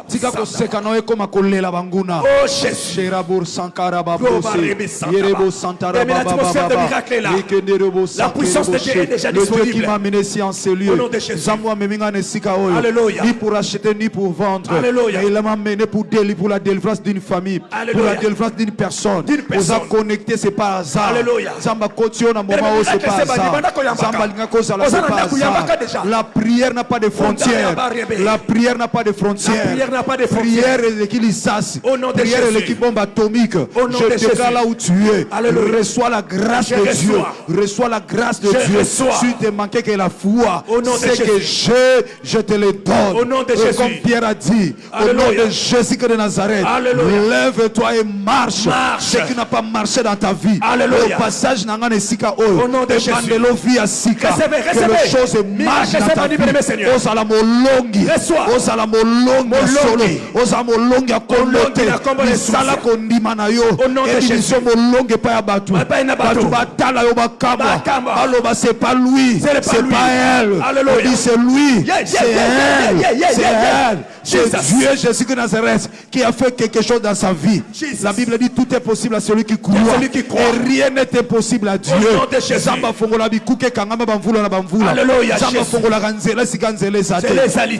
Tika koseka nawe koma kolela banguna. Oh Jésus. Sherabur sankara babose. Yerebo santara bababa. La puissance de Dieu est déjà disponible. Le Dieu qui m'a mené ici en ce lieu. Zamwa meminga ne sika oyo. Ni pour acheter ni pour vendre. Mais il m'a mené pour la délivrance d'une famille, pour la délivrance d'une personne. Vous a connecté, c'est pas hasard. Zamba kotio na moma o c'est pas hasard. Zamba linga kosa la c'est pas hasard. La prière n'a pas de frontières. La prière n'a pas de frontières. La prière n'a pas de prière et l'équipe Issas. Prière et l'équipe bombe atomique. Je déclare là où tu es. Reçois la grâce de Dieu. Reçois la grâce de Dieu. Si tu te manquais que la foi, c'est que je te le donne. Au nom de Jésus. Comme Pierre a dit, au nom de Jésus de Nazareth, lève-toi et marche. Ce qui n'a pas marché dans ta vie. Au passage, au nom de Jésus. Que les choses marchent dans ta vie. Molongi ozamolongi akondote misala kondima na yo émission molongi pa ya batu batala yo bakamba aloba c'est pas lui c'est pas elle on dit c'est lui c'est elle c'est Dieu Jésus de Nazareth qui a fait quelque chose dans sa vie. La Bible dit tout est possible à celui qui croit et rien n'est impossible à Dieu. Zamba fongola bikuke kangama bamvula na bamvula Zamba fongola ganzela siganzele zate.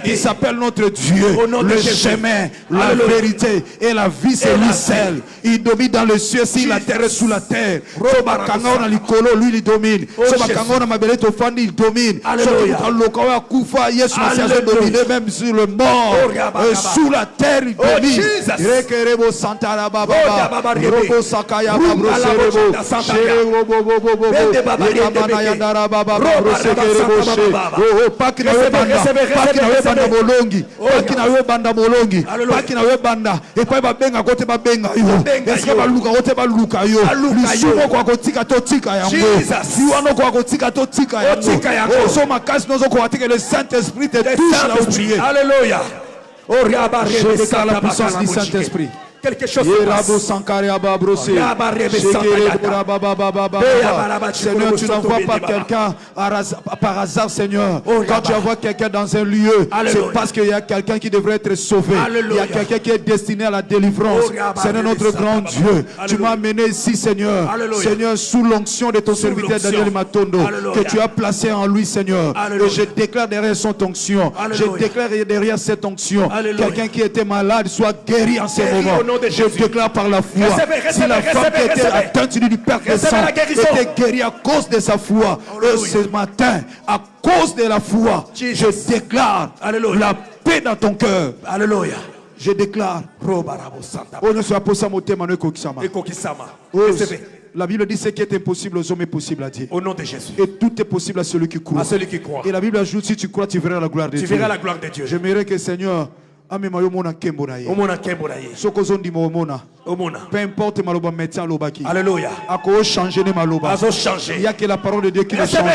Il s'appelle notre Dieu, le chemin, la vérité et la vie, c'est lui seul. Il domine dans le ciel, si la terre est sous la terre. Sobakanga likolo, lui il domine. Sobakanga mabeleto fandi, il domine. Sobakanga kufa, Yesu a dominé même sur le mort. Sous la terre, il domine. Rekerebo santara baba, robo sakaya babro serebo, serebo bobo, yekamana yandara baba, babro sekerebo she. Pas qu'il n'avait banda molongi. Paki na we banda molongi, paki na we banda, et puis babenga kote babenga yo. Est-ce que baluka kote baluka yo? Lisumo kwa kotika totika yango. Siwano kwa kotika totika yango. Oh, so makasi nozo kwa tika le Saint-Esprit te touche là où tu es. Alléluia. Oh, je déclare la puissance du Saint-Esprit. quelque chose se passe. Seigneur, tu n'envoies pas quelqu'un par hasard, Seigneur. Quand tu envoies quelqu'un dans un lieu, c'est parce qu'il y a quelqu'un qui devrait être sauvé. Il y a quelqu'un qui est destiné à la délivrance. Seigneur, notre grand Dieu, tu m'as amené ici, Seigneur. Seigneur, sous l'onction de ton serviteur Daniel Matondo, que tu as placé en lui, Seigneur. Et je déclare derrière son onction, je déclare derrière cette onction, quelqu'un qui était malade soit guéri en ce moment. Je déclare par la foi. Si la femme qui était atteinte du perte de sang était guérie à cause de sa foi, ce matin, à cause de la foi, je déclare la paix dans ton cœur. Alléluia. Je déclare. La Bible dit ce qui est impossible aux hommes est possible à Dieu. Au nom de Jésus. Et tout est possible à celui qui croit. À celui qui croit. Et la Bible ajoute, si tu crois, tu verras la gloire de Dieu. Tu verras la gloire de Dieu. J'aimerais que Seigneur, peu importe maloba médecin lobaki. Alléluia. Ako changer ne maloba. Il y a que la parole de Dieu qui ne change pas.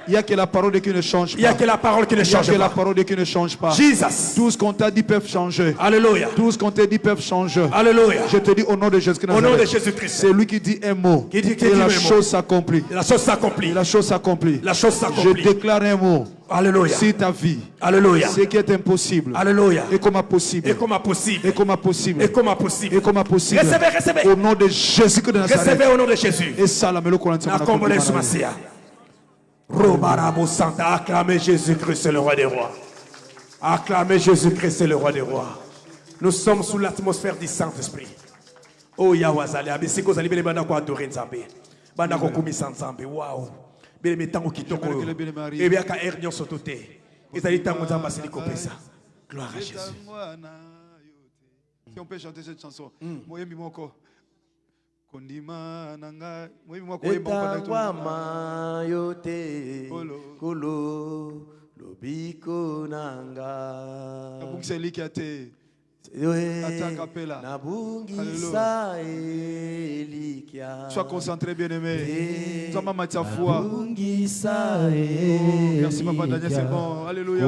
Il y a que la parole de Dieu qui ne change pas. Il y a que la parole qui ne change pas. Il y a que la parole de Dieu qui ne change pas. Jesus. Tout ce qu'on t'a dit peut changer. Alléluia. Tout ce qu'on t'a dit peut changer. Alléluia. Je te dis au nom de Jésus-Christ. Au nom de Jésus-Christ. C'est lui qui dit un mot. Et la chose s'accomplit. La chose s'accomplit. La chose s'accomplit. La chose s'accomplit. Je déclare un mot. Alléluia. Si ta vie. Alléluia. Ce qui est impossible. Alléluia. Et comme possible. Et comme possible. Et comme possible. Et comme possible. Et comme possible. Recevez. Au nom de Jésus de Nazareth. Recevez au nom de Jésus. Et ça la melo kolantia. Robarabo Santa, acclamez Jésus-Christ, c'est le roi des rois. Acclamez Jésus-Christ, c'est le roi des rois. Nous sommes sous l'atmosphère du Saint-Esprit. Oh Yahweh, abisiko zali bele banda ko adorer Nzambe. Banda ko kumisa Nzambe. Waouh. Bele metango kitoko. Et bien ka ernion sotote. Ezali tango Nzambe asili kopesa. Gloire à Jésus. Si on peut chanter cette chanson. Moyembi moko. Kondima nanga moyembi moko yemba yote kolo lobiko nanga abungiseli kiate nabungisa elikia. Sois concentré, bien-aimé. Sois ma ta foi. Merci papa Daniel, c'est bon. Alléluia.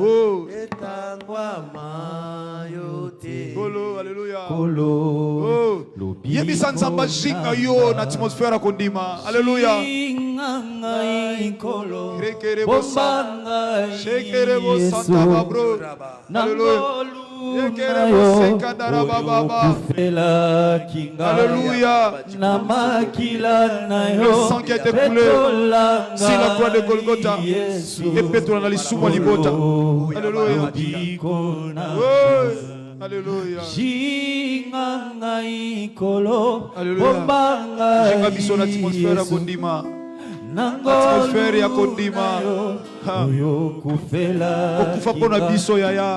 Oh. Kolo, alléluia. Oh. Yebisa nzamba jinga yo na atmosphère kondima. Alléluia. Rekerebo santa. Shekerebo santa babro. Alléluia. Alléluia. Le sang qui a été coulé sur la croix de Golgotha et pétrole dans les sous libota. Alléluia. Alléluia. Alléluia. J'ai mis l'atmosphère à Kondima. Atmosphère ya Kondima. Okufa pona biso yaya.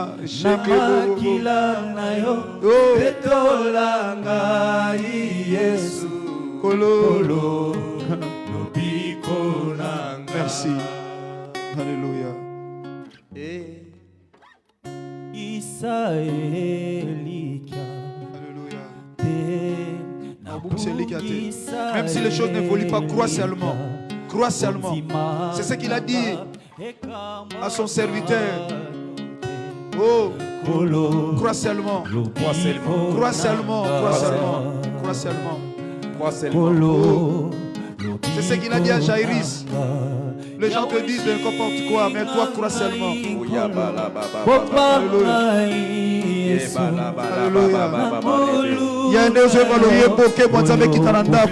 Merci. Alléluia. Même si les choses n'évoluent pas, crois seulement. Crois seulement. C'est ce qu'il a dit à son serviteur. Oh, crois seulement. Crois seulement. Crois seulement. Crois seulement. Crois seulement. Crois seulement. Oh. C'est ce qu'il a dit à Jaïris. Les gens te disent de n'importe quoi, mais toi crois seulement. Il y a un deuxième valorier bokeh bonzambe qui t'ananda.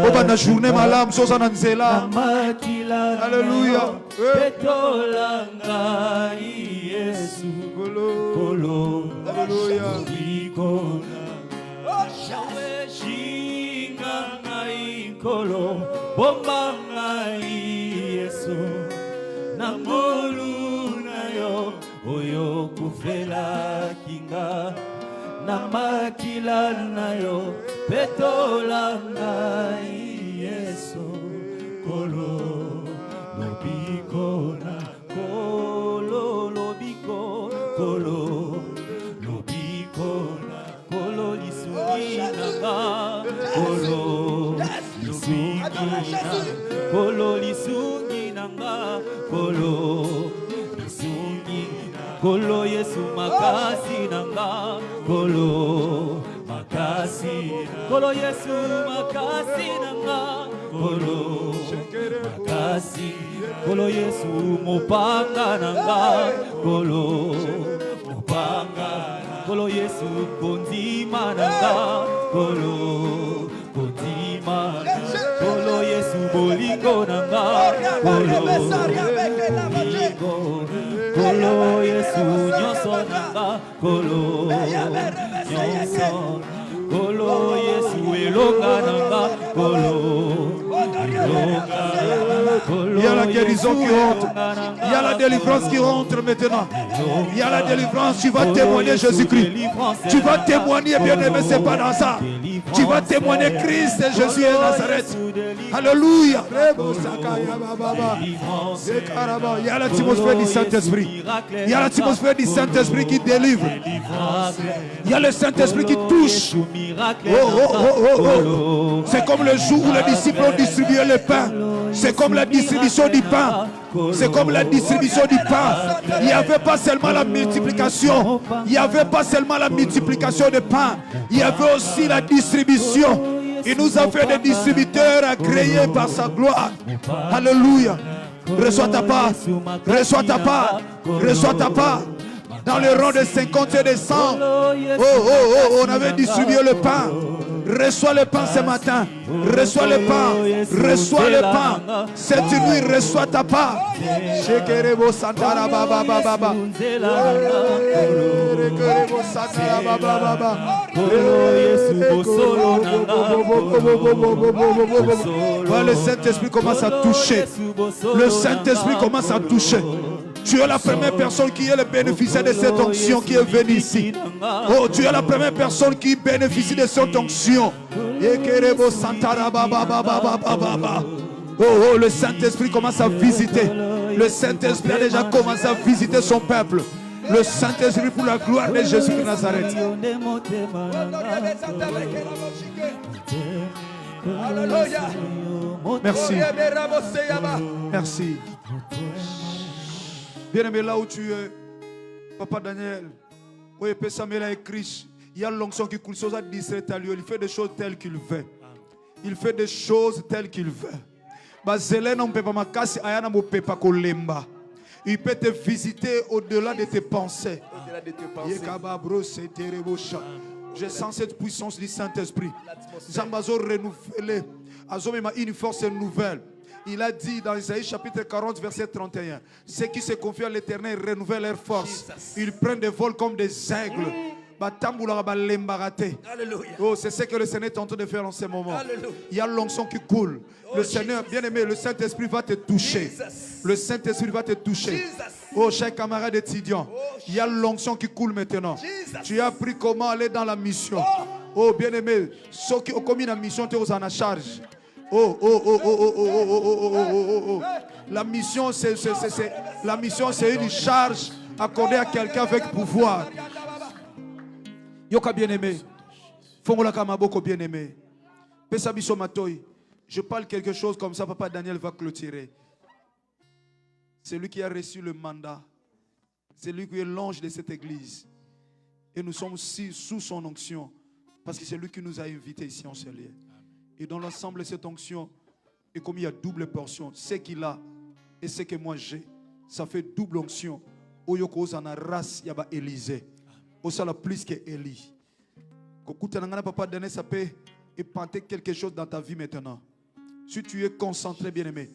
Oba na journée malam sosa na nzela. Alléluia. Alléluia. Kolo bomba ngai Yesu nangolu na yo oyo kufela kinga na makila na yo petola ngai Yesu kolo lobiko na kolo lobiko kolo lobiko na kolo lisuni na kolo Kolo lisungi nanga kolo lisungi kolo Yesu makasi nanga Kolo makasi Kolo Yesu makasi nanga Kolo makasi Kolo Yesu mopanga nanga Kolo mopanga Kolo Yesu kondima nanga Kolo kondima Kolo Yesu bolingo nanga Kolo bolingo Kolo Yesu nyonso nanga Kolo nyonso Kolo Yesu elonga nanga Kolo il y a la guérison qui rentre. Il y a la délivrance qui rentre maintenant. Il y a la délivrance. Tu vas témoigner Jésus-Christ. Tu vas témoigner, bien-aimé, c'est pas dans ça. Tu vas témoigner Christ et Jésus et Nazareth. Alléluia. Il y a l'atmosphère du Saint-Esprit. Il y a l'atmosphère du Saint-Esprit qui délivre. Il y a le Saint-Esprit qui touche. C'est comme le jour où les disciples ont distribué le pain. C'est comme la distribution du pain. C'est comme la distribution du pain. Il n'y avait pas seulement la multiplication. Il n'y avait pas seulement la multiplication de pain. Il y avait aussi la distribution. Il nous a fait des distributeurs agréés par sa gloire. Alléluia. Reçois ta part. Reçois ta part. Reçois ta part. Dans le rang de 50 et de 100. On avait distribué le pain. Reçois le pain ce matin. Reçois le pain. Reçois le pain. Cette nuit, reçois ta part. Shekerebo Santara Baba Baba. Voilà, le Saint-Esprit commence à toucher. Le Saint-Esprit commence à toucher. Tu es la première personne qui est le bénéficiaire de cette onction qui est venue ici. Oh, tu es la première personne qui bénéficie de cette onction. Oh, le Saint-Esprit commence à visiter. Le Saint-Esprit a déjà commencé à visiter son peuple. Le Saint-Esprit pour la gloire de Jésus de Nazareth. Merci. Merci. Bien-aimé, là où tu es, Papa Daniel, où est Samuel et Christ, il y a l'onction qui coule sur sa discrète à lui. Il fait des choses telles qu'il veut. Il fait des choses telles qu'il veut. Il peut te visiter au-delà de tes pensées. Je sens cette puissance du Saint-Esprit. Zambazo renouvelé. Azomema une force nouvelle. Il a dit dans Isaïe chapitre 40 verset 31, ceux qui se confient à l'Éternel renouvellent leur force. Ils prennent des vols comme des aigles. Oh, c'est ce que le Seigneur est en train de faire en ce moment. Il y a l'onction qui coule. Le Seigneur, bien aimé, le Saint-Esprit va te toucher. Le Saint-Esprit va te toucher. Oh, chers camarades étudiants, il y a l'onction qui coule maintenant. Tu as appris comment aller dans la mission. Oh, bien aimé, ceux qui ont commis la mission, tu es en charge. La mission, c'est une charge accordée à quelqu'un avec pouvoir. Yoka bien-aimé. Fongola Kamaboko bien-aimé. Pesabiso Matoy. Je parle quelque chose comme ça, Papa Daniel va clôturer. C'est lui qui a reçu le mandat. C'est lui qui est l'ange de cette église. Et nous sommes aussi sous son onction. Parce que c'est lui qui nous a invités ici en ce lieu. Et dans l'ensemble de cette onction, et comme il y a double portion, ce qu'il a et ce que moi j'ai, ça fait double onction. Oyoko Osana race yaba Élysée. Osala plus que Élie. Kokutanangana Papa Daniel, ça peut épanter quelque chose dans ta vie maintenant. Si tu es concentré, bien-aimé,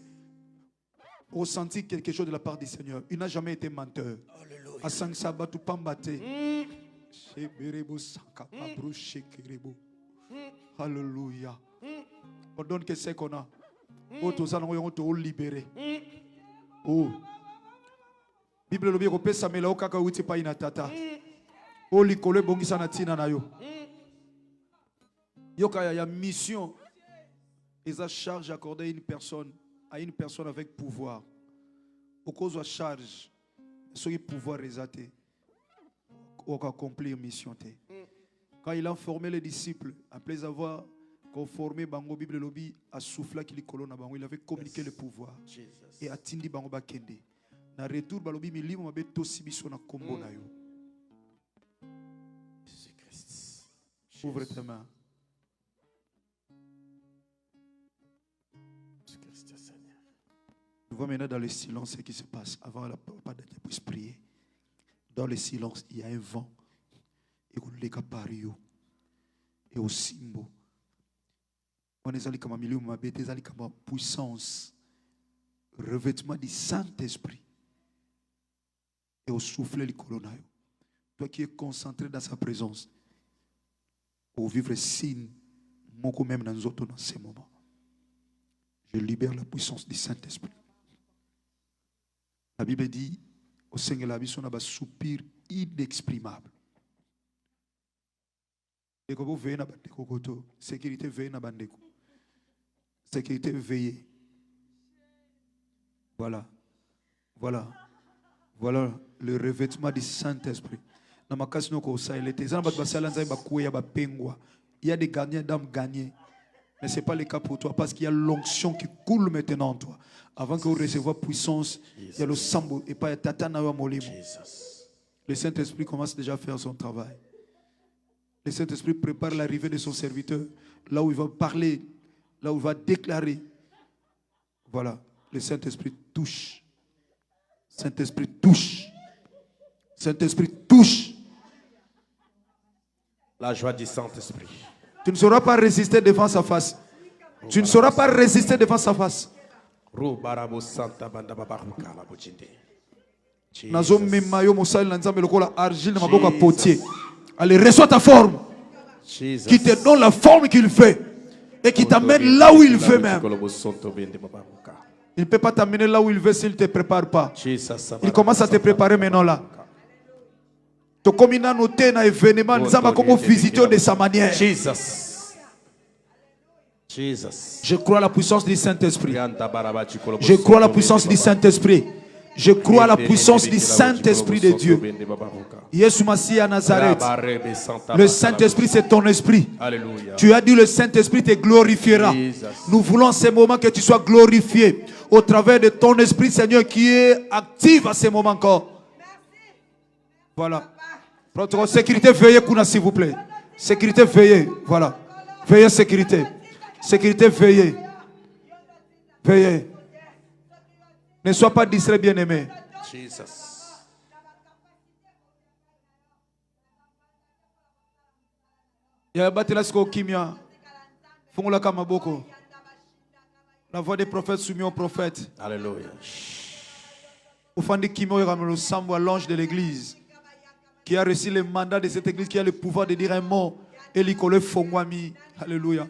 ressentir quelque chose de la part du Seigneur. Il n'a jamais été menteur. Alléluia. On donne que c'est qu'on a. Oh, tous ça, on te libéré. Oh. Bible lobi ko pesa mela okaka uti pa ina tata. Oh, likole bongisa na tina na yo. Yoka ya mission. Ils ont charge accordée à une personne avec pouvoir. Au cause de charge, ce pouvoir résaté, pour accomplir mission. Quand il a formé les disciples, après avoir conformé Bango Bible Lobby à souffler qu'il colonne Bango, il avait communiqué le pouvoir et atteint Bango Bakende. Na retour Balobi mi libre mabe tosi biso na kombo na yo. Ouvre tes mains. Tu vois maintenant dans le silence ce qui se passe. Avant la papa de puisse prier. Dans le silence, il y a un vent. Et on les capario. Et au simbo. On est allé comme un milieu, ma bête est allé comme puissance. Revêtement du Saint-Esprit. Et au souffle le coronaire. Toi qui es concentré dans sa présence. Pour vivre signe. Moi même dans autres dans ces moments. Je libère la puissance du Saint-Esprit. La Bible dit, au Seigneur, la vie, on a un soupir inexprimable. Et comme vous veillez dans bandeko, sécurité veillez dans bandeko. Sécurité veillez. Voilà. Voilà. Voilà le revêtement du Saint-Esprit. Dans ma cas, nous avons il y a des gagnants d'âmes gagnées. Mais ce n'est pas le cas pour toi parce qu'il y a l'onction qui coule maintenant en toi. Avant que vous receviez puissance, il y a le sambo et pas tatana wa molimo. Le Saint-Esprit commence déjà à faire son travail. Le Saint-Esprit prépare l'arrivée de son serviteur, là où il va parler, là où il va déclarer. Voilà, le Saint-Esprit touche. Saint-Esprit touche. Saint-Esprit touche. La joie du Saint-Esprit. Tu ne sauras pas résister devant sa face. Tu ne sauras pas résister devant sa face. Allez, reçois ta forme. Qui te donne la forme qu'il fait. Et qui t'amène là où il veut même. Il ne peut pas t'amener là où il veut s'il ne te prépare pas. Il commence à te préparer maintenant là. Tu comme il a noté un événement, nous avons comme visiter de sa manière. Je crois à la puissance du Saint-Esprit. Je crois à la puissance du Saint-Esprit. Je crois à la puissance du Saint-Esprit de Dieu. Jésus Massia à Nazareth. Le Saint-Esprit, c'est ton esprit. Tu as dit le Saint-Esprit te glorifiera. Nous voulons ces moments que tu sois glorifié au travers de ton esprit, Seigneur, qui est actif à ces moments encore. Voilà. Protocole, sécurité, veillez, Kuna, s'il vous plaît. Sécurité, veillez. Voilà. Veillez, sécurité. Sécurité, veillez. Veillez. Ne sois pas distrait, bien-aimé. Il y a Batelasco Kimia. Fongola Kamaboko. La voix des prophètes soumis aux prophètes. Alléluia. Au fond de Kimio, il y a le sambo à l'ange de l'église. Qui a reçu le mandat de cette église, qui a le pouvoir de dire un mot. Et l'icole Fongwami. Alléluia.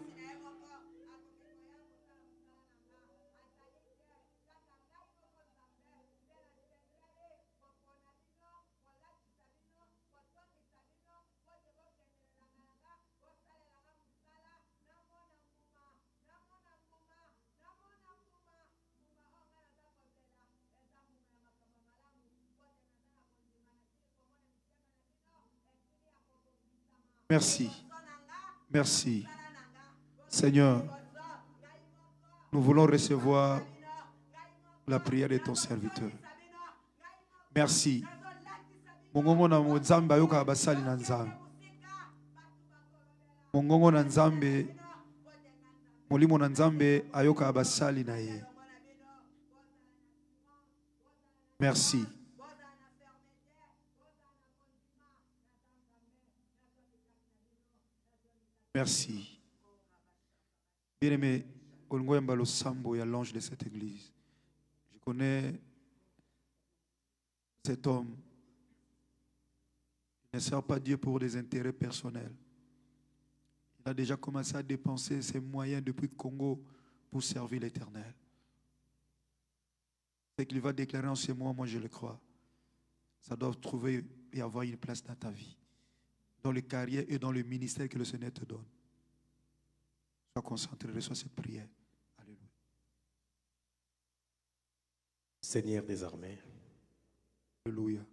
Merci. Merci. Seigneur, nous voulons recevoir la prière de ton serviteur. Merci. Mongongo na nzambe ayoka basali na nzambe. Mongongo na nzambe molimo na nzambe ayoka basali na ye. Merci. Merci. Bien-aimé, Olungo Mbalo Sambo est l'ange de cette église. Je connais cet homme. Il ne sert pas Dieu pour des intérêts personnels. Il a déjà commencé à dépenser ses moyens depuis le Congo pour servir l'Éternel. Ce qu'il va déclarer en ce moment, moi je le crois. Ça doit trouver et avoir une place dans ta vie, dans les carrières et dans le ministère que le Seigneur te donne. Sois concentré, reçois cette prière. Alléluia. Seigneur des armées. Alléluia.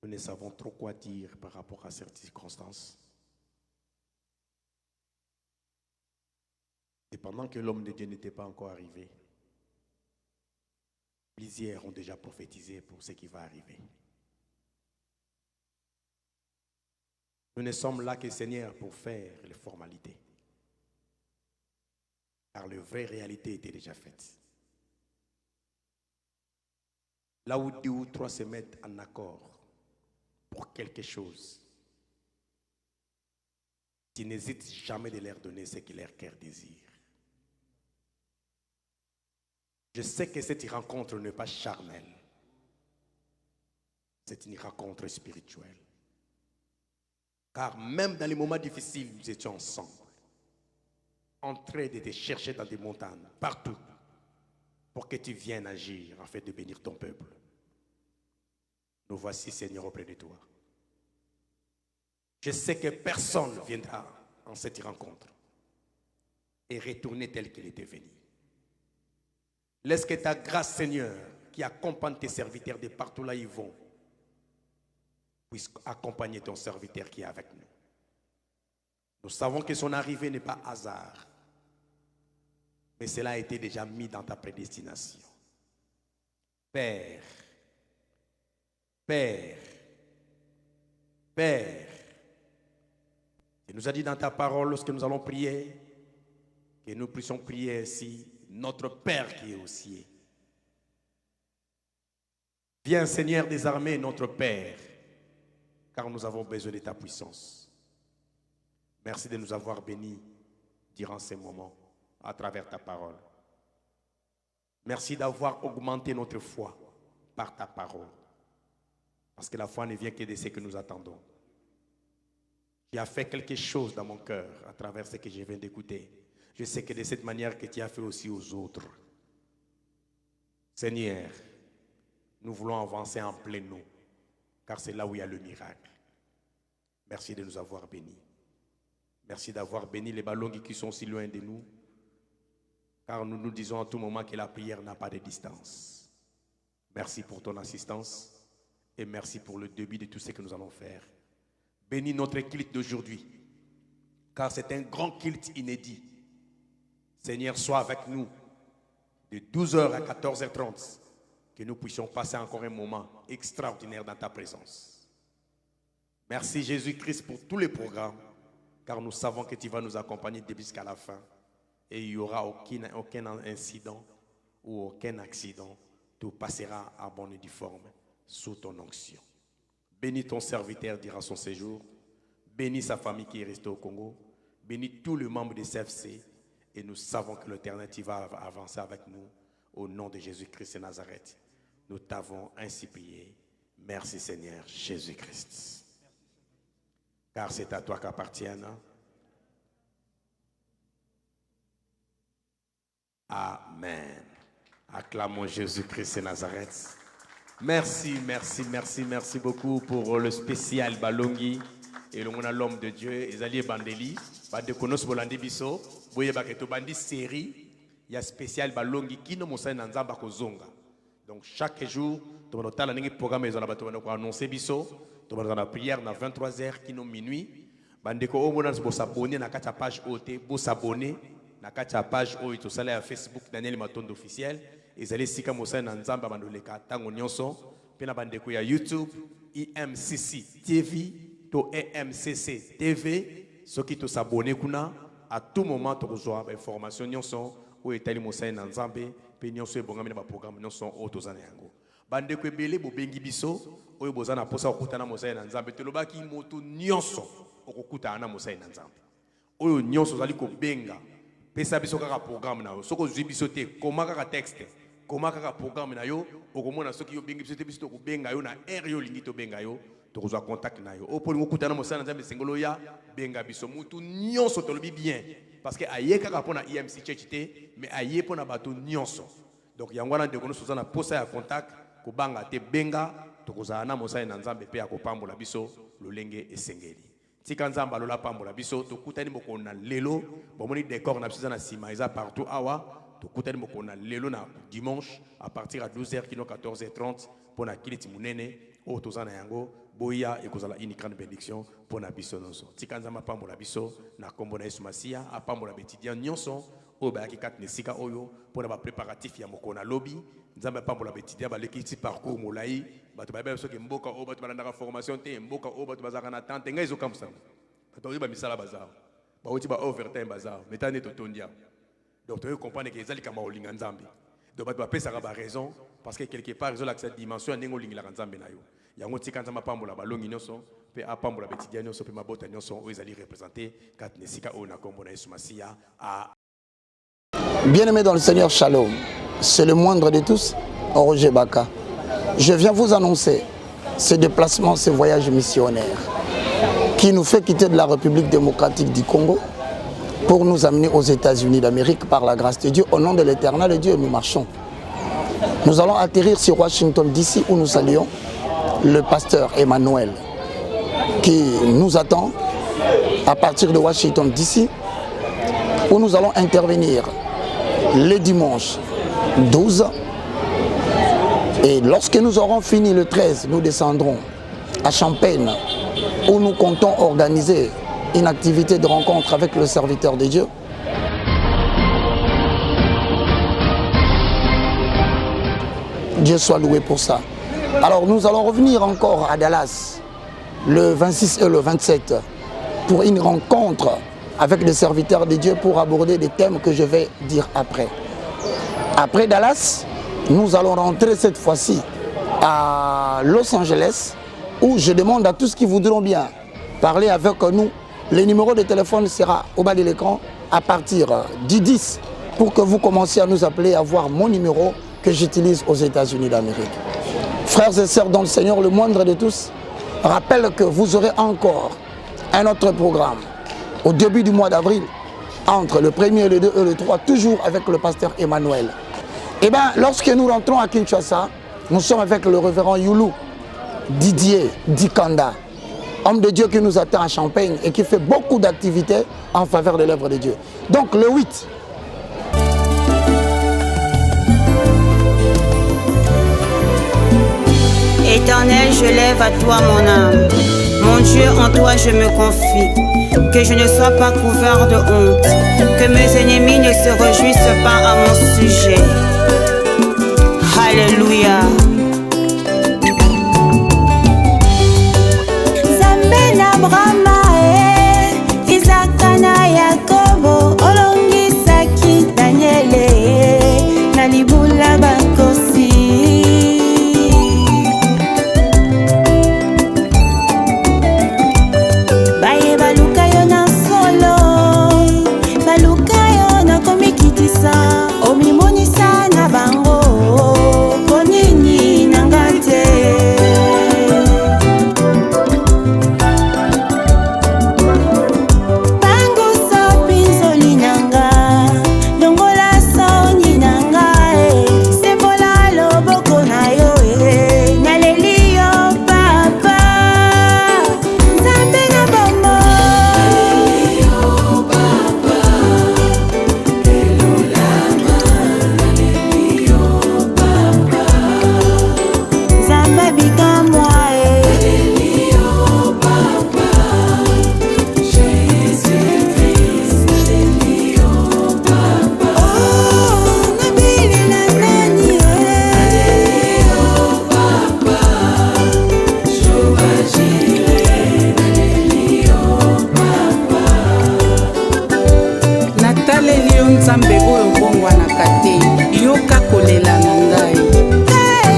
Nous ne savons trop quoi dire par rapport à cette circonstance. Et pendant que l'homme de Dieu n'était pas encore arrivé, plusieurs ont déjà prophétisé pour ce qui va arriver. Nous ne sommes là que Seigneur pour faire les formalités. Car la vraie réalité était déjà faite. Là où 2 ou 3 se mettent en accord pour quelque chose, tu n'hésites jamais de leur donner ce que leur cœur désire. Je sais que cette rencontre n'est pas charnelle. C'est une rencontre spirituelle. Car même dans les moments difficiles, nous étions ensemble, en train de te chercher dans des montagnes, partout, pour que tu viennes agir afin de bénir ton peuple. Nous voici, Seigneur, auprès de toi. Je sais que personne ne viendra en cette rencontre et retourner tel qu'il était venu. Laisse que ta grâce, Seigneur, qui accompagne tes serviteurs de partout là où ils vont, puisse accompagner ton serviteur qui est avec nous. Nous savons que son arrivée n'est pas hasard, mais cela a été déjà mis dans ta prédestination. Père, Père, Père, tu nous as dit dans ta parole, lorsque nous allons prier, que nous puissions prier ainsi, notre Père qui est aux cieux. Viens, Seigneur des armées, notre Père, car nous avons besoin de ta puissance. Merci de nous avoir bénis durant ces moments à travers ta parole. Merci d'avoir augmenté notre foi par ta parole. Parce que la foi ne vient que de ce que nous attendons. Tu as fait quelque chose dans mon cœur à travers ce que je viens d'écouter. Je sais que de cette manière que tu as fait aussi aux autres. Seigneur, nous voulons avancer en plein nous, car c'est là où il y a le miracle. Merci de nous avoir bénis. Merci d'avoir béni les ballons qui sont si loin de nous, car nous nous disons à tout moment que la prière n'a pas de distance. Merci pour ton assistance et merci pour le début de tout ce que nous allons faire. Bénis notre culte d'aujourd'hui, car c'est un grand culte inédit. Seigneur, sois avec nous de 12h à 14h30, que nous puissions passer encore un moment extraordinaire dans ta présence. Merci Jésus-Christ pour tous les programmes, car nous savons que tu vas nous accompagner jusqu'à la fin et il n'y aura aucun incident ou aucun accident. Tout passera à bon et due forme sous ton onction. Bénis ton serviteur durant son séjour. Bénis sa famille qui est restée au Congo. Bénis tous les membres de CFC. Et nous savons que l'Éternité va avancer avec nous au nom de Jésus-Christ de Nazareth. Nous t'avons ainsi prié. Merci Seigneur Jésus-Christ. Car c'est à toi qu'appartiennent. Amen. Acclamons Jésus-Christ de Nazareth. Merci, merci, merci, merci beaucoup pour le spécial Balongi et l'homme de Dieu, Ezali Bandeli. Bande konos bolandi biso, boye baketo bandi série, il y a spécial Balongi qui no mosai nanzamba kozonga. Donc chaque jour, to ba tala ningi programme ezala bato ba ko annoncer biso, to ba na prière na 23h qui no minuit. Bande ko omona bo s'abonner na kata page OT, bo s'abonner na kata page o to sala ya Facebook Daniel Matondo officiel. Ezali sika mosai nanzamba bandoleka tango nyonso, pe na bande ko ya YouTube IMCC TV to EMCC TV. Ceux qui s'abonnent à tout moment, tu reçois des informations où est allé Moussa Nanzambe, puis nous sommes programme na programme nous sommes autos anango. Bande ko belé bo bengi biso, oyo bozana posa okutana Moussa Nanzambe, te lobaki moto nyonso okukuta na Moussa Nanzambe. Oyo nyonso zali ko benga, pesa biso kaka programme na yo, soko zwi biso te, koma kaka texte, koma kaka programme na yo, okomona soki yo bengi biso te biso ko benga yo na air yo lingi to benga yo. Tu reçois contact na yo. Au point où tu as Moussa Nanzambe sengolo ya benga biso mutu nyonso to lobi bien parce que aye kaka pona IMC Church te mais aye pona bato nyonso. Donc yangwana de kono sozana posa ya contact ko banga te benga to kozana na Moussa Nanzambe pe akopambola biso lolenge esengeli. Tika nzamba lola pambola biso to kutani moko na lelo bomoni décor na biso na sima eza partout awa to kutani moko na lelo na dimanche à partir à 12h kino 14h30 pona kiliti munene o tozana yango boya ekozala une grande bénédiction pour na biso nonso tikanzama pambola biso na kombo na Yesu Masia apambola betidia nyonso o ba ki kat nesika oyo pour na ba préparatif ya moko na lobby nzambe apambola betidia baleki ti parcours molai bato bayeba biso ke mboka oyo bato balandaka formation te mboka oyo bato bazalaka na tante ngai ezokamwisama bato oyo bamisala bazar bauti ba overtime bazar meta nde totondi awa donc toyei comprendre ke eza likambo ya kolinga nzambe donc bato bapesaka baraison parce que quelque part ezolakisa dimension ya ndenge olingelaka nzambe na yo yango tika nzambe apambola balongi nyonso mpe apambola betidia nyonso mpe mabota nyonso oyo ezali représente kati na esika oyo na kombo na yesu masiya a Bien-aimé dans le Seigneur, Shalom. C'est le moindre de tous, Roger Baka. Je viens vous annoncer ce déplacement, ce voyage missionnaire qui nous fait quitter de la République démocratique du Congo pour nous amener aux États-Unis d'Amérique par la grâce de Dieu. Au nom de l'Éternel Dieu, nous marchons. Nous allons atterrir sur Washington DC où nous saluons le pasteur Emmanuel qui nous attend à partir de Washington DC où nous allons intervenir le dimanche 12 et lorsque nous aurons fini le 13, nous descendrons à Champaign où nous comptons organiser une activité de rencontre avec le serviteur de Dieu. Dieu soit loué pour ça. Alors nous allons revenir encore à Dallas le 26 et le 27 pour une rencontre avec des serviteurs de Dieu pour aborder des thèmes que je vais dire après. Après Dallas, nous allons rentrer cette fois-ci à Los Angeles où je demande à tous qui voudront bien parler avec nous. Le numéro de téléphone sera au bas de l'écran à partir du 10 pour que vous commenciez à nous appeler, à voir mon numéro que j'utilise aux États-Unis d'Amérique. Frères et sœurs dans le Seigneur, le moindre de tous, rappelle que vous aurez encore un autre programme au début du mois d'avril, entre le 1er, le 2 et le 3, toujours avec le pasteur Emmanuel. Et bien, lorsque nous rentrons à Kinshasa, nous sommes avec le révérend Youlou Didier Dikanda, homme de Dieu qui nous attend à Champaign et qui fait beaucoup d'activités en faveur de l'œuvre de Dieu. Donc le 8, Éternel, je lève à toi mon âme. Mon Dieu, en toi je me confie. Que je ne sois pas couvert de honte. Que mes ennemis ne se réjouissent pas à mon sujet. Alléluia. Zambena Brahma Isakana Yakobo Olongisaki Daniele Nalibula Bakosi. Omimonisa na bango konini nangate bango so pinzoli nanga longola soni nanga sembola loboko na yo naleli yo papa nzambe na bango naleli yo papa nzambe oyo obongwanaka te yoka kolela na ngai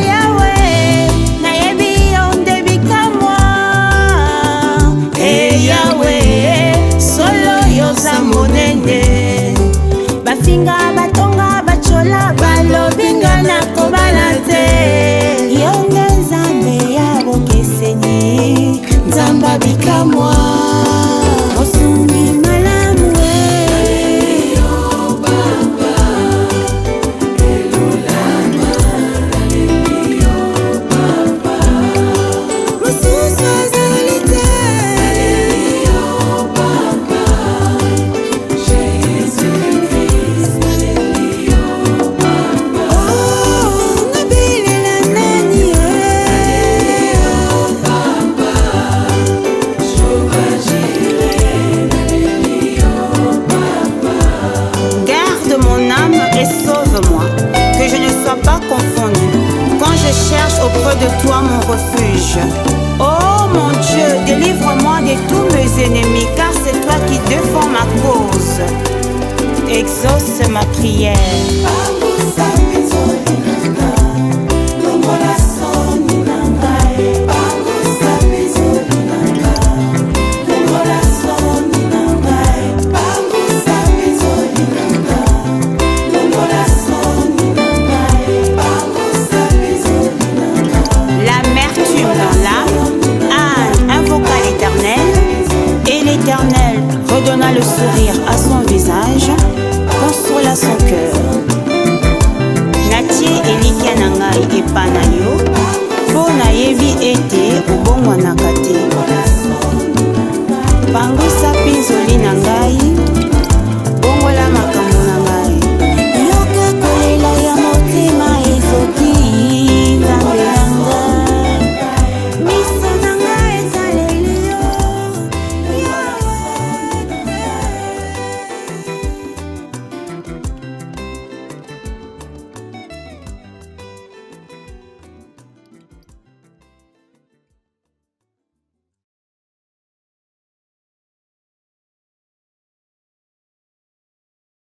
yawe nayebi yo nde bikamwa yawe solo yoza monene bafinga batonga bachola balobinga na kobala te yo nde nzambe ya bokeseni nzamba bikamwa osungi malamu visage. Oh mon Dieu, délivre-moi de tous mes ennemis, car c'est toi qui défends ma cause. Exauce ma prière. L'amertume dans l'âme, Anne invoqua l'Éternel, et l'Éternel redonna le sourire à son visage, consola son cœur. Natie elikia na ngai epa na yo, mpo nayebi ete obongwanaka te. Pangwisa